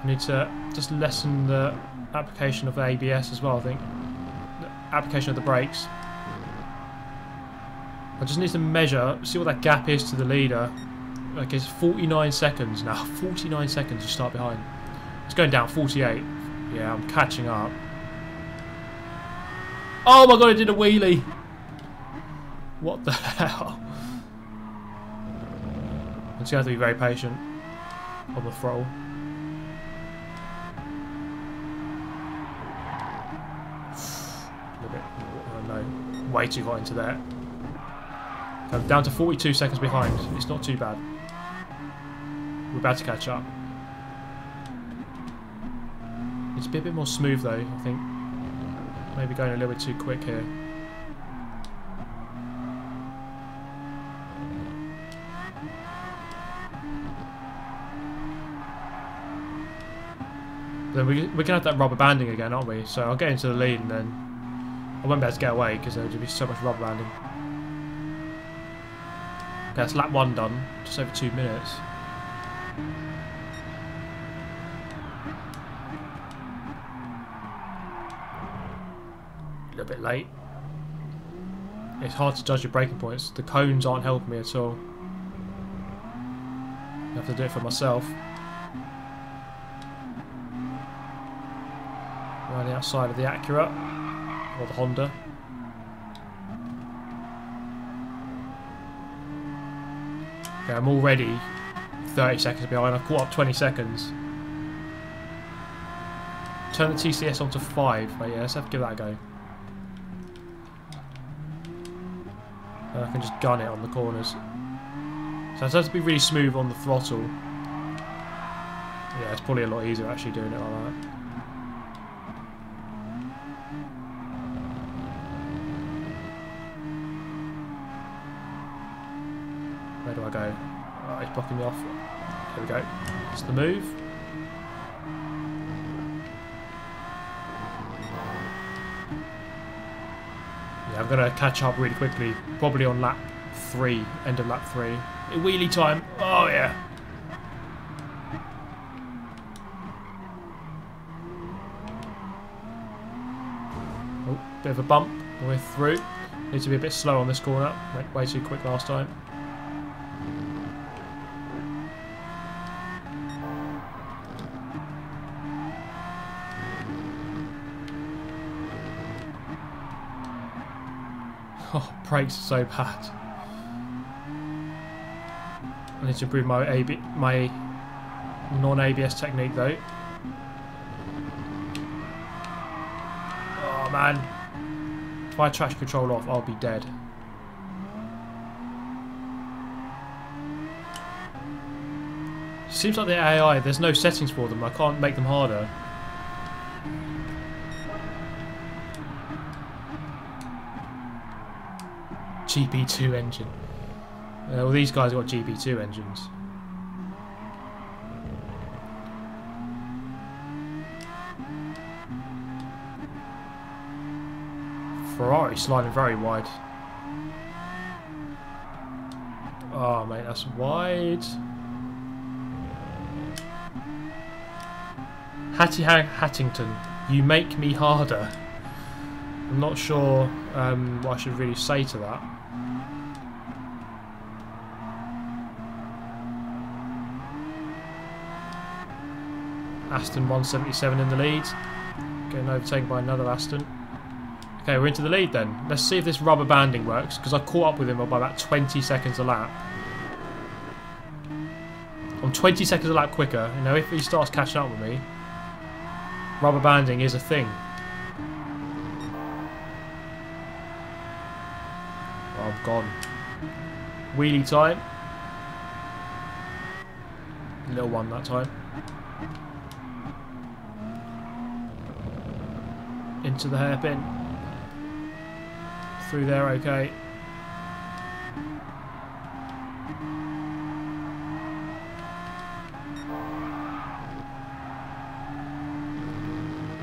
I need to just lessen the application of the ABS as well, I think. The application of the brakes. I just need to measure, see what that gap is to the leader. Like it's 49 seconds now. 49 seconds to start behind. It's going down 48. Yeah, I'm catching up. Oh my god, I did a wheelie. What the hell? I'm just going to have to be very patient on the throttle. A bit, oh no, way too hot into there. I'm down to 42 seconds behind. It's not too bad. We're about to catch up. It's a bit more smooth though, I think. Maybe going a little bit too quick here. Then we're can have that rubber banding again, aren't we? So I'll get into the lead and then I won't be able to get away because there would be so much rubber banding. Okay, that's lap 1 done. Just over 2 minutes. A little bit late. It's hard to judge your braking points. The cones aren't helping me at all. I have to do it for myself. Right outside of the Acura or the Honda. Okay, I'm already 30 seconds behind. I've caught up 20 seconds. Turn the TCS onto 5. But yeah, let's have to give that a go. And I can just gun it on the corners. So it has to be really smooth on the throttle. Yeah, it's probably a lot easier actually doing it like that. Where do I go? Oh, he's blocking me off. There we go. It's the move. Yeah, I'm going to catch up really quickly. Probably on lap 3. End of lap 3. Wheelie time. Oh, yeah. Oh, bit of a bump. We're through. Need to be a bit slow on this corner. Went way too quick last time. Oh, brakes are so bad. I need to improve my non-ABS technique though. Oh man. If I traction control off, I'll be dead. Seems like the AI, there's no settings for them. I can't make them harder. GP2 engine. Well, these guys have got GP2 engines. Ferrari sliding very wide. Oh mate, that's wide. Hattington, you make me harder. I'm not sure what I should really say to that. Aston 177 in the lead. Getting overtaken by another Aston. Okay, we're into the lead then. Let's see if this rubber banding works, because I caught up with him by about 20 seconds a lap. I'm 20 seconds a lap quicker. You know, if he starts catching up with me, rubber banding is a thing. Oh, I'm gone. Wheelie time. Little one that time. Into the hairpin. through there, okay.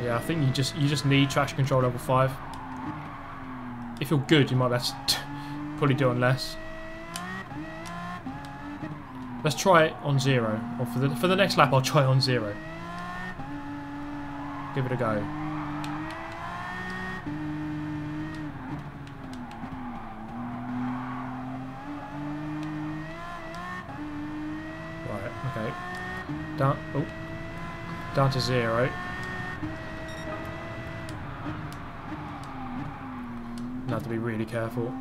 Yeah, I think you just need traction control level 5. If you're good, you might be able to probably do on less. Let's try it on 0, or for the next lap, I'll try it on 0. Give it a go. Right, okay. Down to 0. Have to be really careful.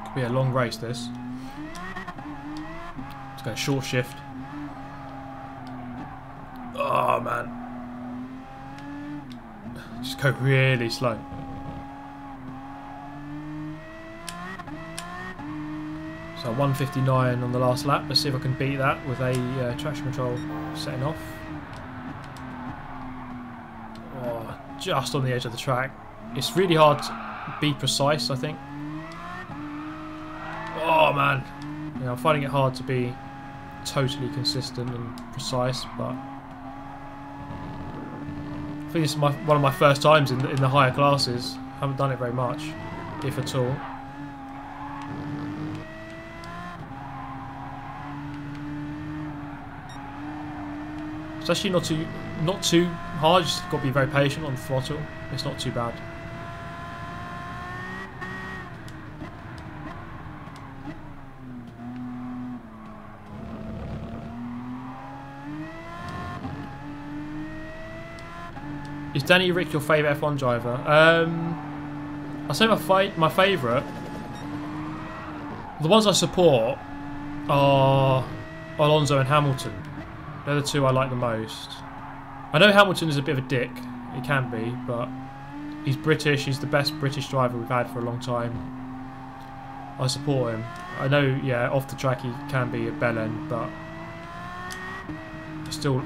Could be a long race, this. Let's go short shift. Oh man, just go really slow. So 159 on the last lap. Let's see if I can beat that with a traction control setting off. Just on the edge of the track. It's really hard to be precise, I think. Oh man, yeah, I'm finding it hard to be totally consistent and precise, but I think this is one of my first times in the higher classes. Haven't done it very much, if at all. It's actually not too hard, just got to be very patient on the throttle. It's not too bad. Is Danny Rick your favourite F1 driver? I'll say my favourite. The ones I support are Alonso and Hamilton. They're the two I like the most. I know Hamilton is a bit of a dick. He can be, but he's British. He's the best British driver we've had for a long time. I support him. I know, yeah, off the track he can be a bellend, but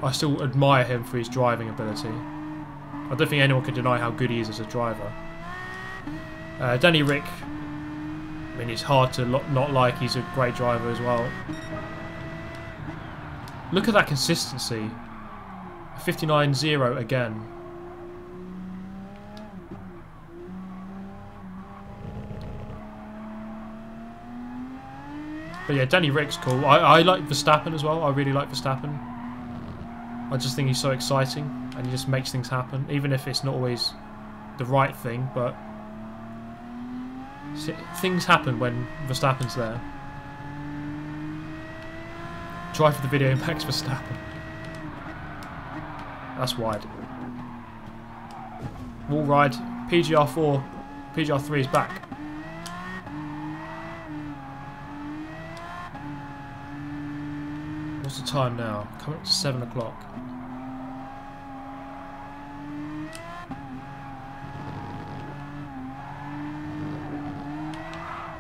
I still admire him for his driving ability. I don't think anyone can deny how good he is as a driver. Danny Rick, I mean, it's hard to not like. He's a great driver as well. Look at that consistency. 59.0 again. But yeah, Danny Rick's cool. I like Verstappen as well. I really like Verstappen. I just think he's so exciting and he just makes things happen, even if it's not always the right thing, but things happen when Verstappen's there. Try for the video, Max Verstappen. That's wide. Wall ride. PGR4. PGR3 is back. What's the time now? Coming up to 7 o'clock.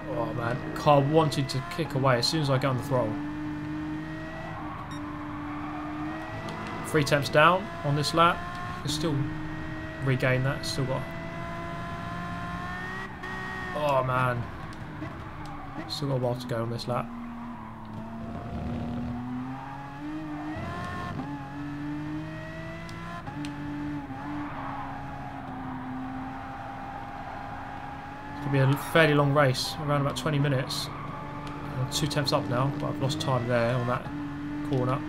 Oh man, car wanted to kick away as soon as I get on the throttle. 3 temps down on this lap. Can still regain that. Still got. Oh man, still got a while to go on this lap. It's gonna be a fairly long race, around about 20 minutes. I'm 2 temps up now, but I've lost time there on that corner.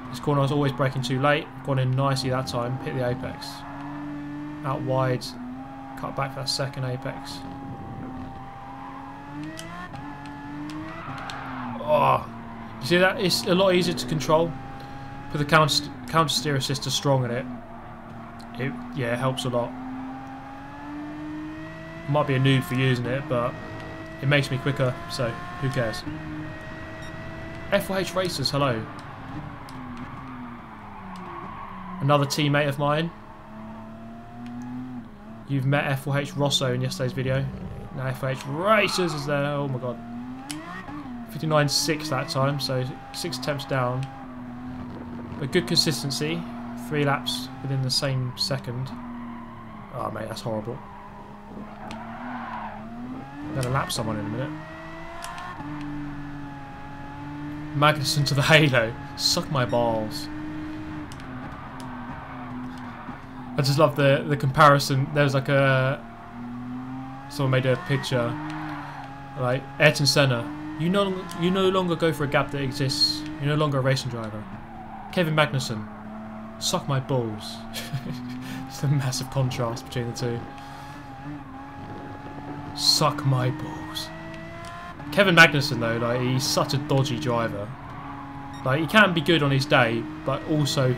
This corner I was always braking too late. Gone in nicely that time. Hit the apex. Out wide. Cut back for that second apex. Oh, you see that? It's a lot easier to control. Put the counter steer assist to strong in it. Yeah, it helps a lot. Might be a noob for using it, but it makes me quicker. So who cares? F4H Racers, hello. Another teammate of mine. You've met F4H Rosso in yesterday's video. Now F4H Racers is there. Oh my god. 59.6 that time, so 6 attempts down. But good consistency. 3 laps within the same second. Oh mate, that's horrible. I'm gonna lap someone in a minute. Magnussen to the halo. Suck my balls. I just love the comparison. There's like a... Someone made a picture. Like, Ayrton Senna. You no longer go for a gap that exists. You're no longer a racing driver. Kevin Magnussen. Suck my balls. It's a massive contrast between the two. Suck my balls. Kevin Magnussen though, like, he's such a dodgy driver. Like, he can be good on his day, but also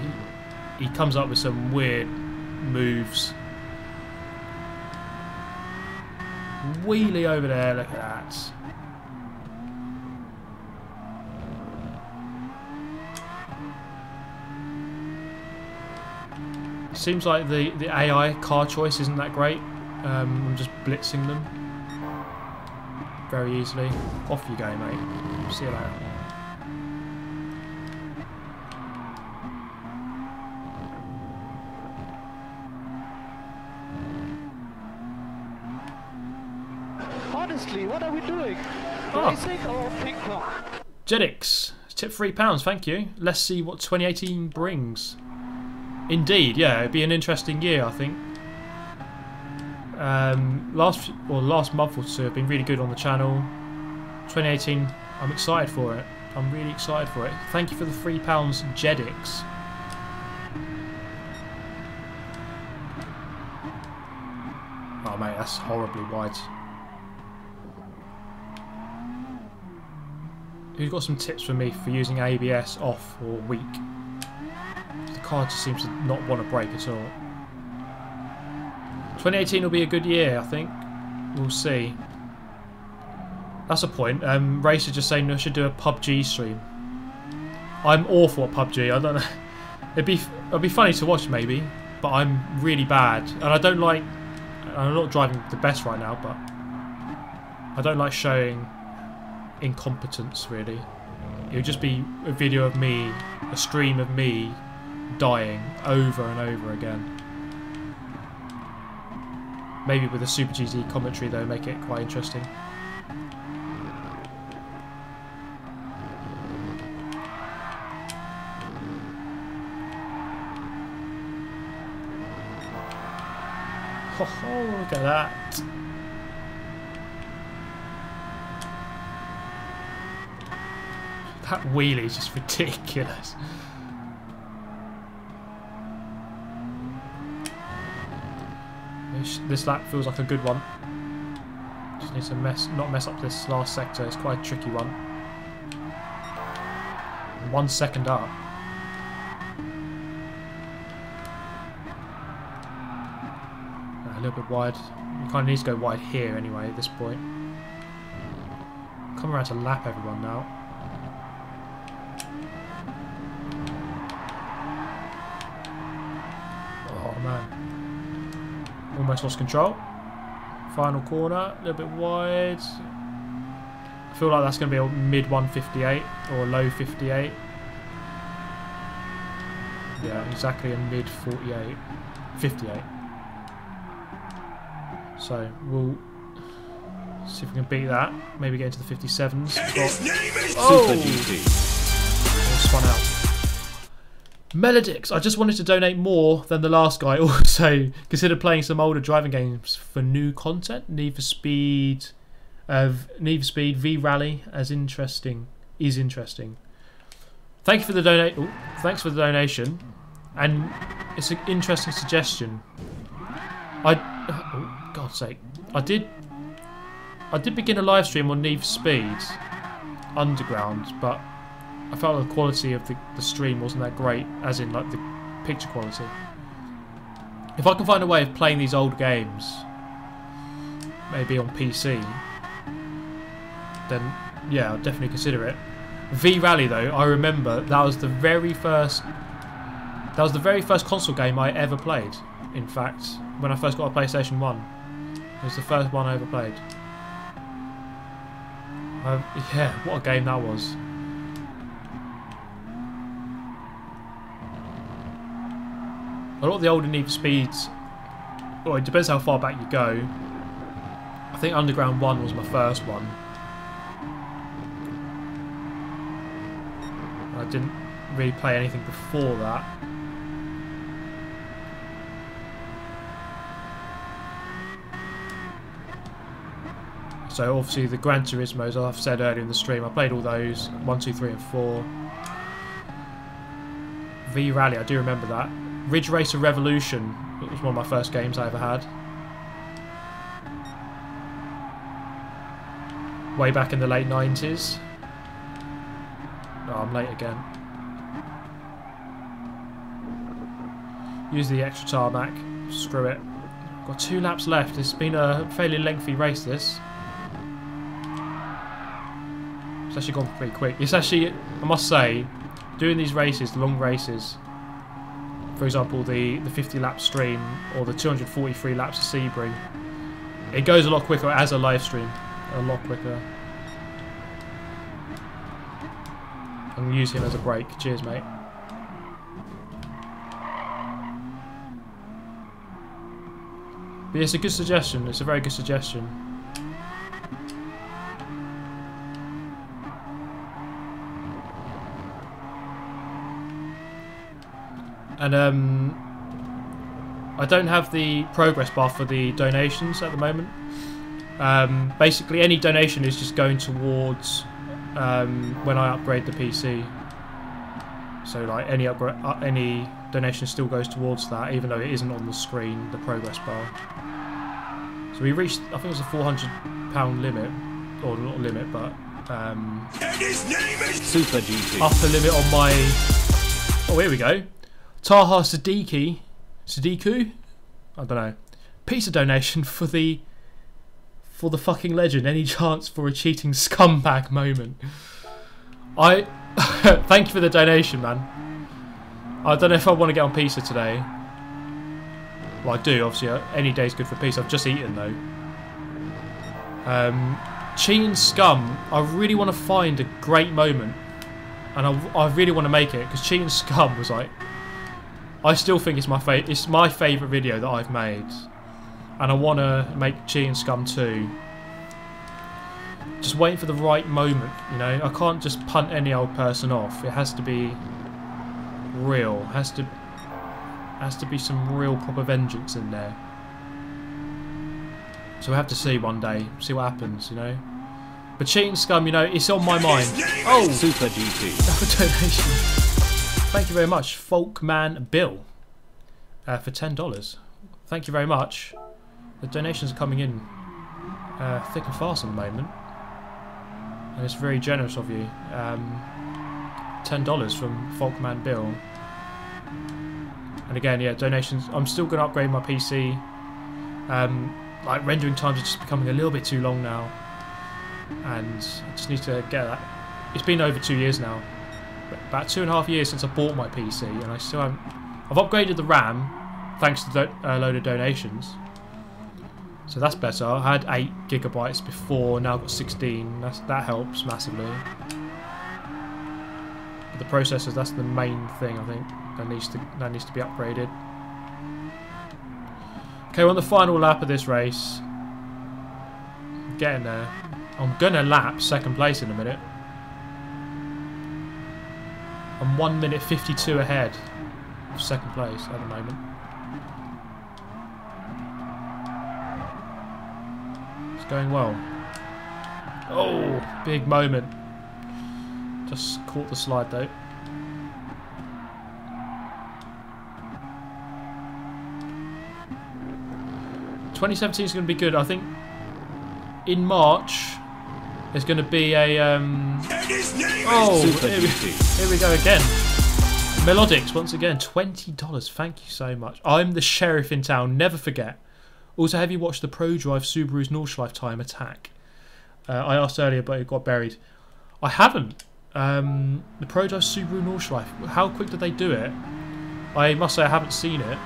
he comes up with some weird moves. Wheelie over there, look at that. Seems like the AI car choice isn't that great. I'm just blitzing them very easily. Off you go, mate. See you later. Honestly, what are we doing? Racing or ping pong? Jedix, tip £3, thank you. Let's see what 2018 brings. Indeed, yeah, it'd be an interesting year, I think. Last month or two have been really good on the channel. 2018, I'm excited for it. I'm really excited for it. Thank you for the £3, Jedix. Oh mate, that's horribly wide. Who's got some tips for me for using ABS off or weak? The car just seems to not want to brake at all. 2018 will be a good year, I think. We'll see. That's a point. Racer just saying I should do a PUBG stream. I'm awful at PUBG. I don't know. It'd be funny to watch maybe, but I'm really bad, and I don't like. I'm not driving the best right now, but I don't like showing incompetence really. It would just be a video of me, a stream of me dying over and over again. Maybe with a Super GT commentary though, make it quite interesting. Oh, look at that. That wheelie is just ridiculous. This lap feels like a good one. Just need to not mess up this last sector. It's quite a tricky one. 1 second up. A little bit wide. You kind of need to go wide here anyway at this point. Come around to lap everyone now. Oh man. Almost lost control. Final corner, a little bit wide. I feel like that's going to be a mid 158 or low 58. Yeah, exactly a mid 48, 58. So we'll see if we can beat that. Maybe get into the 57s. Oh! Spun out. Melodix, I just wanted to donate more than the last guy. Also, consider playing some older driving games for new content. Need for Speed V Rally is interesting. Thank you for the donate. Thanks for the donation, and it's an interesting suggestion. Oh, God's sake, I did begin a live stream on Need for Speed Underground, but I felt the quality of the stream wasn't that great, as in like the picture quality. If I can find a way of playing these old games, maybe on PC, then yeah, I'll definitely consider it. V Rally though, I remember that was the very first console game I ever played. In fact, when I first got a PlayStation 1, it was the first one I ever played. Yeah, what a game that was. A lot of the older Need for Speeds, well, it depends how far back you go. I think Underground 1 was my first one. I didn't really play anything before that. So obviously the Gran Turismo, as I've said earlier in the stream, I played all those, 1, 2, 3 and 4. V-Rally, I do remember that. Ridge Racer Revolution, it was one of my first games I ever had. Way back in the late 90s. Oh, I'm late again. Use the extra tarmac. Screw it. Got 2 laps left. It's been a fairly lengthy race, this. It's actually gone pretty quick. It's actually, I must say, doing these races, the long races, for example, the 50 lap stream or the 243 laps of Sebring, it goes a lot quicker as a live stream. A lot quicker. I'm going to use him as a break. Cheers, mate. But yeah, it's a good suggestion. It's a very good suggestion. And I don't have the progress bar for the donations at the moment. Basically, any donation is just going towards when I upgrade the PC. So, like any upgrade, any donation still goes towards that, even though it isn't on the screen, the progress bar. So we reached, I think it was a £400 limit, or not limit, but his name is Super GT. Upper limit on my. Oh, here we go. Taha Sadiku, I don't know. Pizza donation for the fucking legend. Any chance for a cheating scumbag moment? I thank you for the donation, man. I don't know if I want to get on pizza today. Well, I do, obviously. Any day's good for pizza. I've just eaten though. Cheating scum. I really want to find a great moment, and I really want to make it, because cheating scum was like. I still think it's my favourite video that I've made, and I want to make Cheating Scum 2. Just waiting for the right moment, you know. I can't just punt any old person off. It has to be real. Has to be some real proper vengeance in there. So we have to see one day, see what happens, you know. But Cheating Scum, you know, it's on my mind. Oh, Super GT. Donation. Thank you very much, Folkman Bill, for $10. Thank you very much. The donations are coming in thick and fast at the moment, and it's very generous of you. $10 from Folkman Bill. And again, yeah, donations. I'm still going to upgrade my PC. Like rendering times are just becoming a little bit too long now, and I just need to get that. It's been over 2 years now. About 2.5 years since I bought my PC, and I still haven't. I've upgraded the RAM thanks to a load of donations, so that's better. I had 8 GB before, now I've got 16. That helps massively. But the processors, that's the main thing I think that needs to be upgraded. Okay, we're on the final lap of this race. Getting there. I'm gonna lap second place in a minute. I'm 1 minute 52 ahead of second place at the moment. It's going well. Oh, big moment. Just caught the slide though. '2017 is going to be good. I think in March there's going to be a oh, here we go again. Melodics once again, $20. Thank you so much. I'm the sheriff in town. Never forget. Also, have you watched the Pro Drive Subaru's Nordschleife Time Attack? I asked earlier, but it got buried. I haven't. The Pro Drive Subaru Nordschleife. How quick did they do it? I must say I haven't seen it.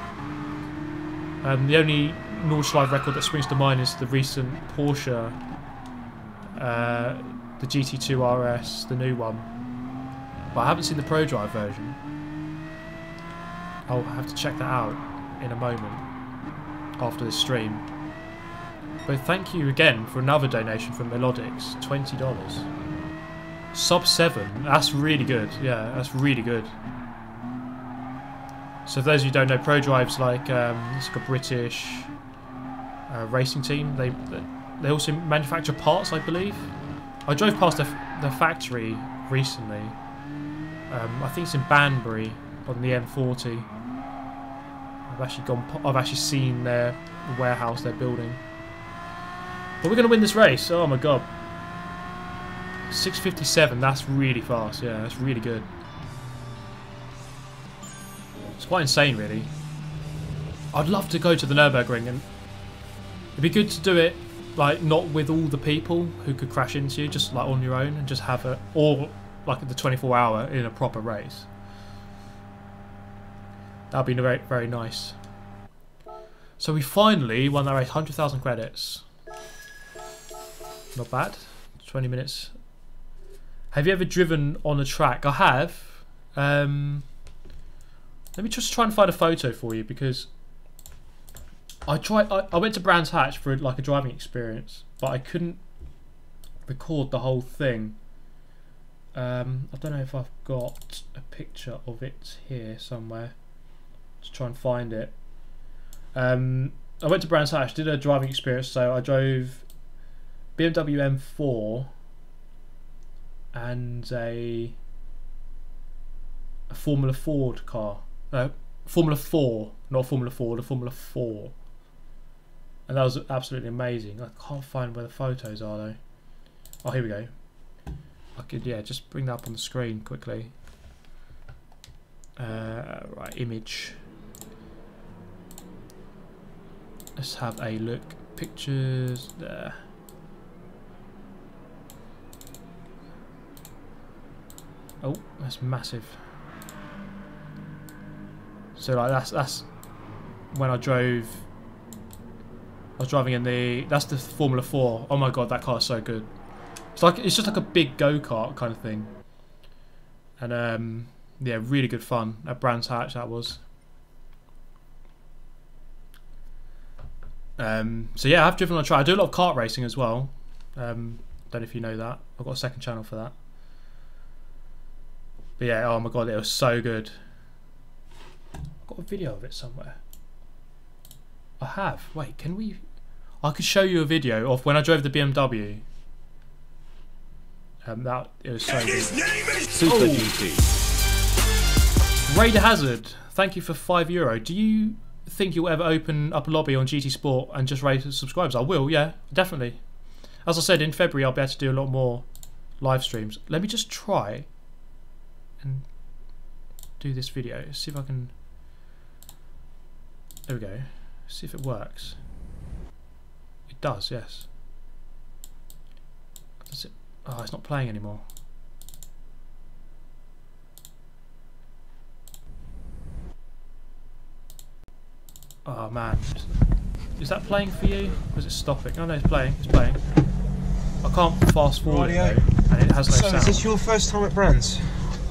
The only Nordschleife record that springs to mind is the recent Porsche. The GT2 RS, the new one. But I haven't seen the Pro Drive version. I'll have to check that out in a moment after this stream. But thank you again for another donation from Melodics, $20. Sub 7, that's really good. Yeah, that's really good. So for those of you who don't know, ProDrive's like it's like a British racing team. They also manufacture parts, I believe. I drove past the factory recently. I think it's in Banbury on the M40. I've actually seen the warehouse they're building. But we're going to win this race. Oh my god. 6:57, that's really fast. Yeah, that's really good. It's quite insane, really. I'd love to go to the Nürburgring, and it'd be good to do it like not with all the people who could crash into you, just like on your own, and just have it, or like the 24-hour in a proper race. That'd be very, very nice. So we finally won that race, 100,000 credits. Not bad. 20 minutes. Have you ever driven on a track? I have. Let me just try and find a photo for you, because I went to Brands Hatch for like a driving experience, but I couldn't record the whole thing. I don't know if I've got a picture of it here somewhere. Just try and find it. I went to Brands Hatch, did a driving experience, so I drove BMW M4 and a Formula Ford car. No, Formula 4, not Formula Ford, a Formula 4. And that was absolutely amazing. I can't find where the photos are though. Oh, here we go. I could, yeah, just bring that up on the screen quickly. Right, image. Let's have a look. Pictures there. Oh, that's massive. So like that's when I drove. I was driving in that's the Formula 4. Oh my god, that car is so good. It's just like a big go-kart kind of thing. And yeah, really good fun at Brands Hatch that was. So yeah, I've driven on a track. I do a lot of kart racing as well. Don't know if you know that. I've got a second channel for that. But yeah, oh my god, it was so good. I've got a video of it somewhere. I have. Wait, can we? I could show you a video of when I drove the BMW. That it was so good. His name is Super GT. Raider Hazard, thank you for €5. Do you think you'll ever open up a lobby on GT Sport and just raise subscribers? I will, yeah, definitely. As I said, in February I'll be able to do a lot more live streams. Let me just try and do this video. See if I can. There we go. See if it works. It does, yes. Does it? Oh, it's not playing anymore. Oh man, is that playing for you? Or is it stopping? Oh no, it's playing. It's playing. I can't fast forward it though, and it has no sound. So is this your first time at Brands?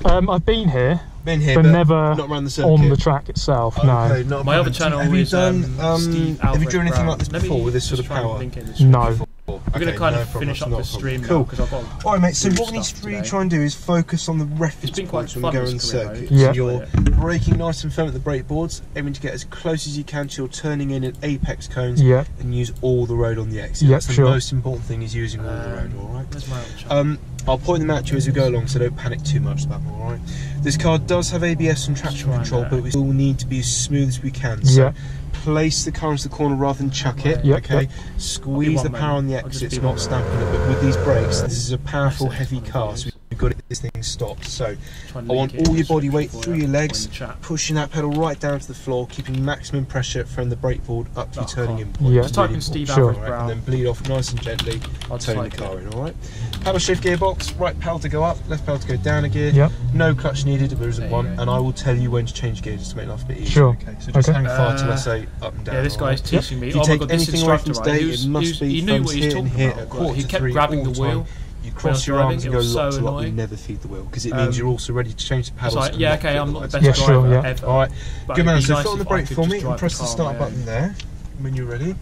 I've been here, but never not around the on the track itself. Okay, no. My other channel is SteveAlvarez. Have you done anything Brown. like this before with this sort of power? No. We're going to kind of finish up the stream now, because I've got. Alright mate, so what we need to really try and do is focus on the reference points when we go on the circuit. Yeah. So you're braking nice and firm at the brake boards, aiming to get as close as you can to your turning in and apex cones, and use all the road on the exit. That's the most important thing, is using all the road, alright? I'll point them out to you as we go along, so don't panic too much about them, alright? This car does have ABS and traction control, but we still need to be as smooth as we can. So place the car into the corner rather than chuck it, okay? Squeeze the power on the exits, not stamping it, but with these brakes, this is a powerful, heavy car, so we've got to get this thing stopped. So I want all your body weight through your legs, pushing that pedal right down to the floor, keeping maximum pressure from the brake board up to your turning in point. Just type in SteveAlvarez Brown. And then bleed off nice and gently, turning the car in, alright? Paddle shift gearbox, right pedal to go up, left pedal to go down a gear. No clutch needed if there isn't one, and I will tell you when to change gears just to make life a bit easier. Okay, so just hang fire till I say up and down. Yeah, this guy's teaching me. If you take anything away from today, it must be thumbs here and here at 2:45 he kept grabbing the wheel. You cross your arms and go lock to lock. You never feed the wheel because it means you're also ready to change the paddles. Like, yeah, okay, I'm not the best driver ever. All right, But good man. So nice foot on the brake for me and press the start button there when you're ready.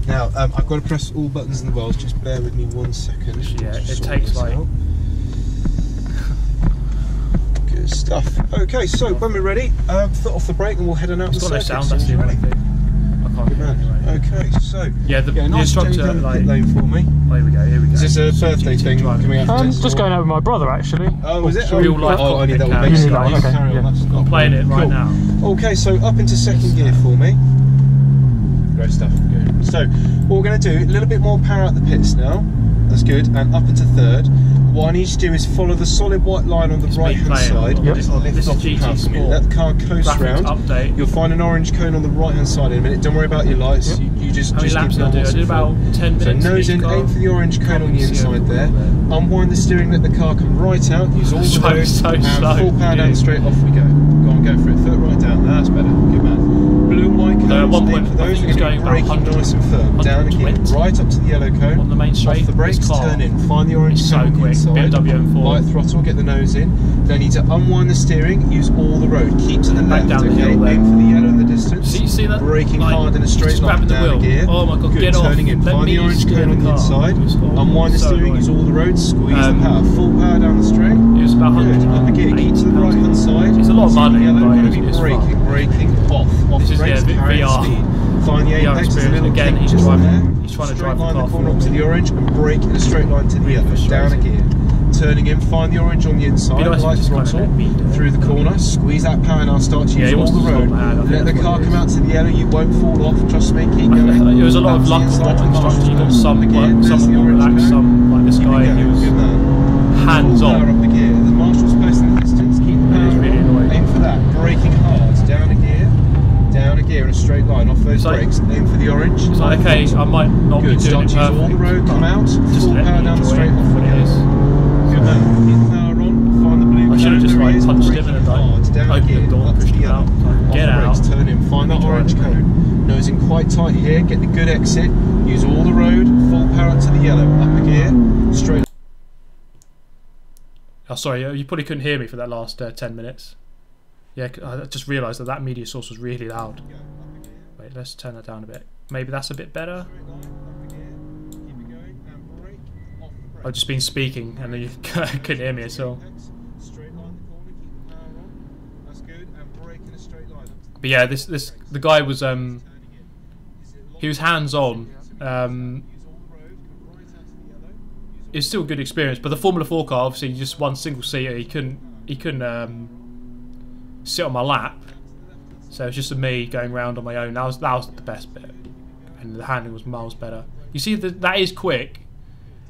Now I've got to press all buttons in the world. Just bear with me 1 second. Yeah, it takes like. Good stuff. Okay, so when we're ready, foot off the brake and we'll head on out the circuit. It's got no sound. That's the only thing. I can't hear anyway. Okay, so yeah, the nice instructor like pit lane for me. Oh, here we go. Here we go. Is this a birthday thing? Just going out with my brother actually. Oh, was it? Real life. Oh, I need that one. Basically, I'm playing it right now. Okay, so up into second gear for me. Great stuff. Good. So what we're going to do, a little bit more power out the pits now. That's good. And up into third. What I need you to do is follow the solid white line on the right hand side. Yep. This is GT Sport. Let the car coast round. Update. You'll find an orange cone on the right hand side in a minute. Don't worry about your lights. Yep. You just How many laps did I do? I did about 10 minutes. So nose in, aim for the orange cone on the inside there. Unwind the steering, let the car come right out. Use all the road and full power down straight. Off we go. Go on, go for it. Foot right down. That's better. Good man. Blue and white cones. Aim for those. We're going to be braking nice and firm. Down again. Right up to the yellow cone. On the main straight. Off the brakes. Turn in. Find the orange cone on the inside. Light throttle, get the nose in. Then you need to unwind the steering, use all the road. Keep to the left, okay? Aim for the yellow in the distance. See that? Braking hard in a straight line down a gear. Oh my god, good. Get Turning off. in. Find the orange cone on the inside. Unwind the steering, use all the road. Squeeze the power. Full power down the straight. It was about 100. Up a gear. Keep to the right hand side. It's a lot of money. Yellow, going to be braking off. Off the brakes, VR. speed. Find the apex, there's a little again, kick he's just trying to drive the car corner up to the orange and brake in a straight line to the yellow. Down a gear. Turning in, find the orange on the inside, light throttle, through the corner, squeeze that power now, start to use all the road. Let the car come out to the yellow, you won't fall off, trust me, keep going. It was a lot of luck on the instructions. You got some more relaxed, some like this guy, he was hands on. Up the gear. The marshal's close in the distance, keep the power really annoying. Aim for that, braking hard, down a gear in a straight line, off those brakes, aim for the orange. It's like, okay, I might not be doing it perfectly. All the road, come out, full power down the straight, off we go. Good man, keep the power on, find the blue. I should have just like punched him in and like opened the door and pushed him out. Get out. Turn in, find that orange cone. Nose in quite tight here, get the good exit, use all the road, full power up to the yellow, up a gear, straight. Oh, sorry, you probably couldn't hear me for that last 10 minutes. Yeah, I just realised that media source was really loud. Wait, let's turn that down a bit. Maybe that's a bit better. I've just been speaking and you couldn't hear me at all. But yeah, the guy was he was hands on. It was still a good experience, but the Formula 4 car, obviously just one single seater, he couldn't sit on my lap, so it's just me going round on my own. That was the best bit, and the handling was miles better. You see that is quick.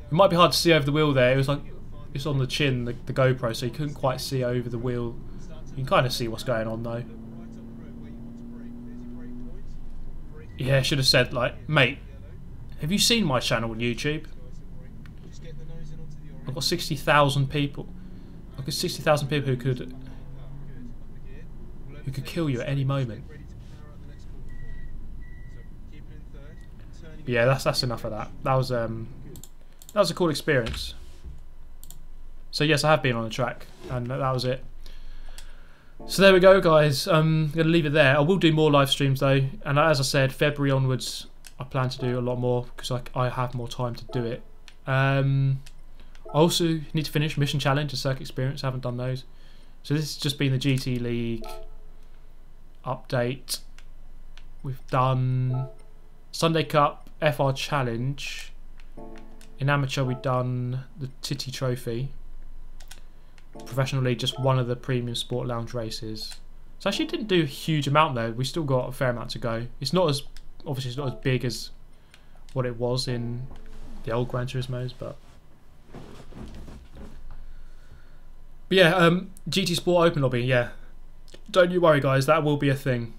It might be hard to see over the wheel there. It was like it's on the chin, the GoPro, so you couldn't quite see over the wheel. You can kind of see what's going on though. Yeah, I should have said like, mate, have you seen my channel on YouTube? I've got 60,000 people. I've got 60,000 people who could kill you at any moment. But yeah, that's enough of that. That was a cool experience. So yes, I have been on the track, and that was it. So there we go, guys. I'm gonna leave it there. I will do more live streams though, and as I said, February onwards, I plan to do a lot more because I have more time to do it. I also need to finish Mission Challenge and Circuit Experience. I haven't done those. So this has just been the GT League update. We've done Sunday Cup, FR Challenge. In Amateur we've done the Titty Trophy. Professional League, just one of the Premium Sport Lounge races. So actually didn't do a huge amount though. We still got a fair amount to go. It's not as, obviously it's not as big as what it was in the old Gran Turismos, but yeah, GT Sport Open Lobby, yeah. Don't you worry guys, that will be a thing.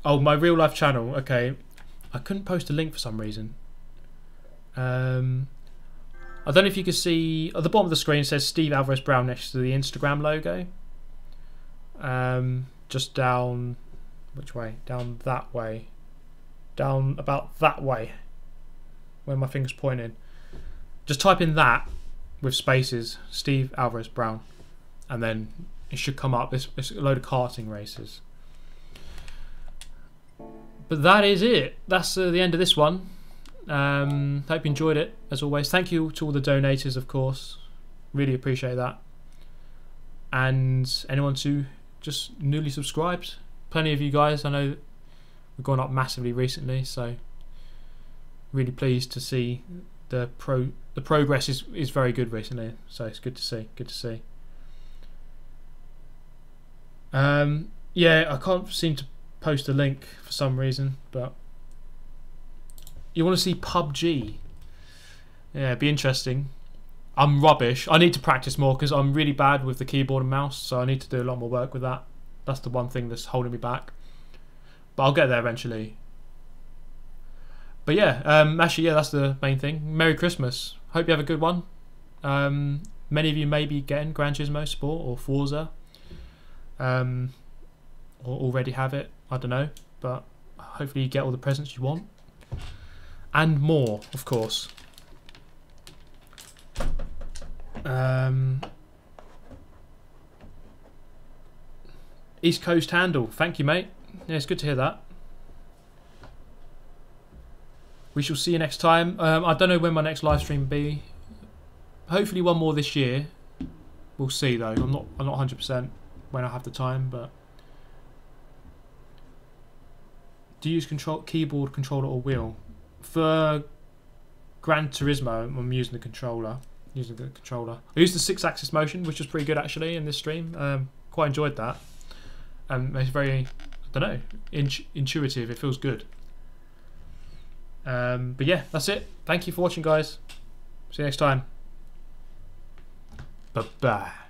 Oh, my real life channel, okay. I couldn't post a link for some reason. I don't know if you can see, at the bottom of the screen it says SteveAlvarez Brown next to the Instagram logo. Just down, which way? Down that way. down about that way, where my finger's pointing. Just type in that with spaces, SteveAlvarez Brown, and then it should come up. It's a load of karting races. But that is it. That's the end of this one. Hope you enjoyed it, as always. Thank you to all the donators, of course. Really appreciate that. And anyone who just newly subscribed. Plenty of you guys. I know we've gone up massively recently, so really pleased to see the progress is very good recently. So it's good to see. Good to see. Yeah, I can't seem to post a link for some reason, but you want to see PUBG? Yeah, it'd be interesting. I'm rubbish. I need to practice more because I'm really bad with the keyboard and mouse, so I need to do a lot more work with that. That's the one thing that's holding me back. But I'll get there eventually. But yeah, actually, yeah, that's the main thing. Merry Christmas. Hope you have a good one. Many of you may be getting Gran Turismo Sport or Forza. Or already have it. I don't know. But hopefully you get all the presents you want. And more, of course. East Coast handle. Thank you, mate. Yeah, it's good to hear that. We shall see you next time. I don't know when my next live stream will be. Hopefully one more this year. We'll see though. I'm not 100% when I have the time, but do you use keyboard, controller, or wheel? For Gran Turismo, I'm using the controller. I used the 6-axis motion, which was pretty good actually in this stream. Quite enjoyed that. It's very, I don't know, intuitive. It feels good. But yeah, that's it. Thank you for watching, guys. See you next time. Bye bye.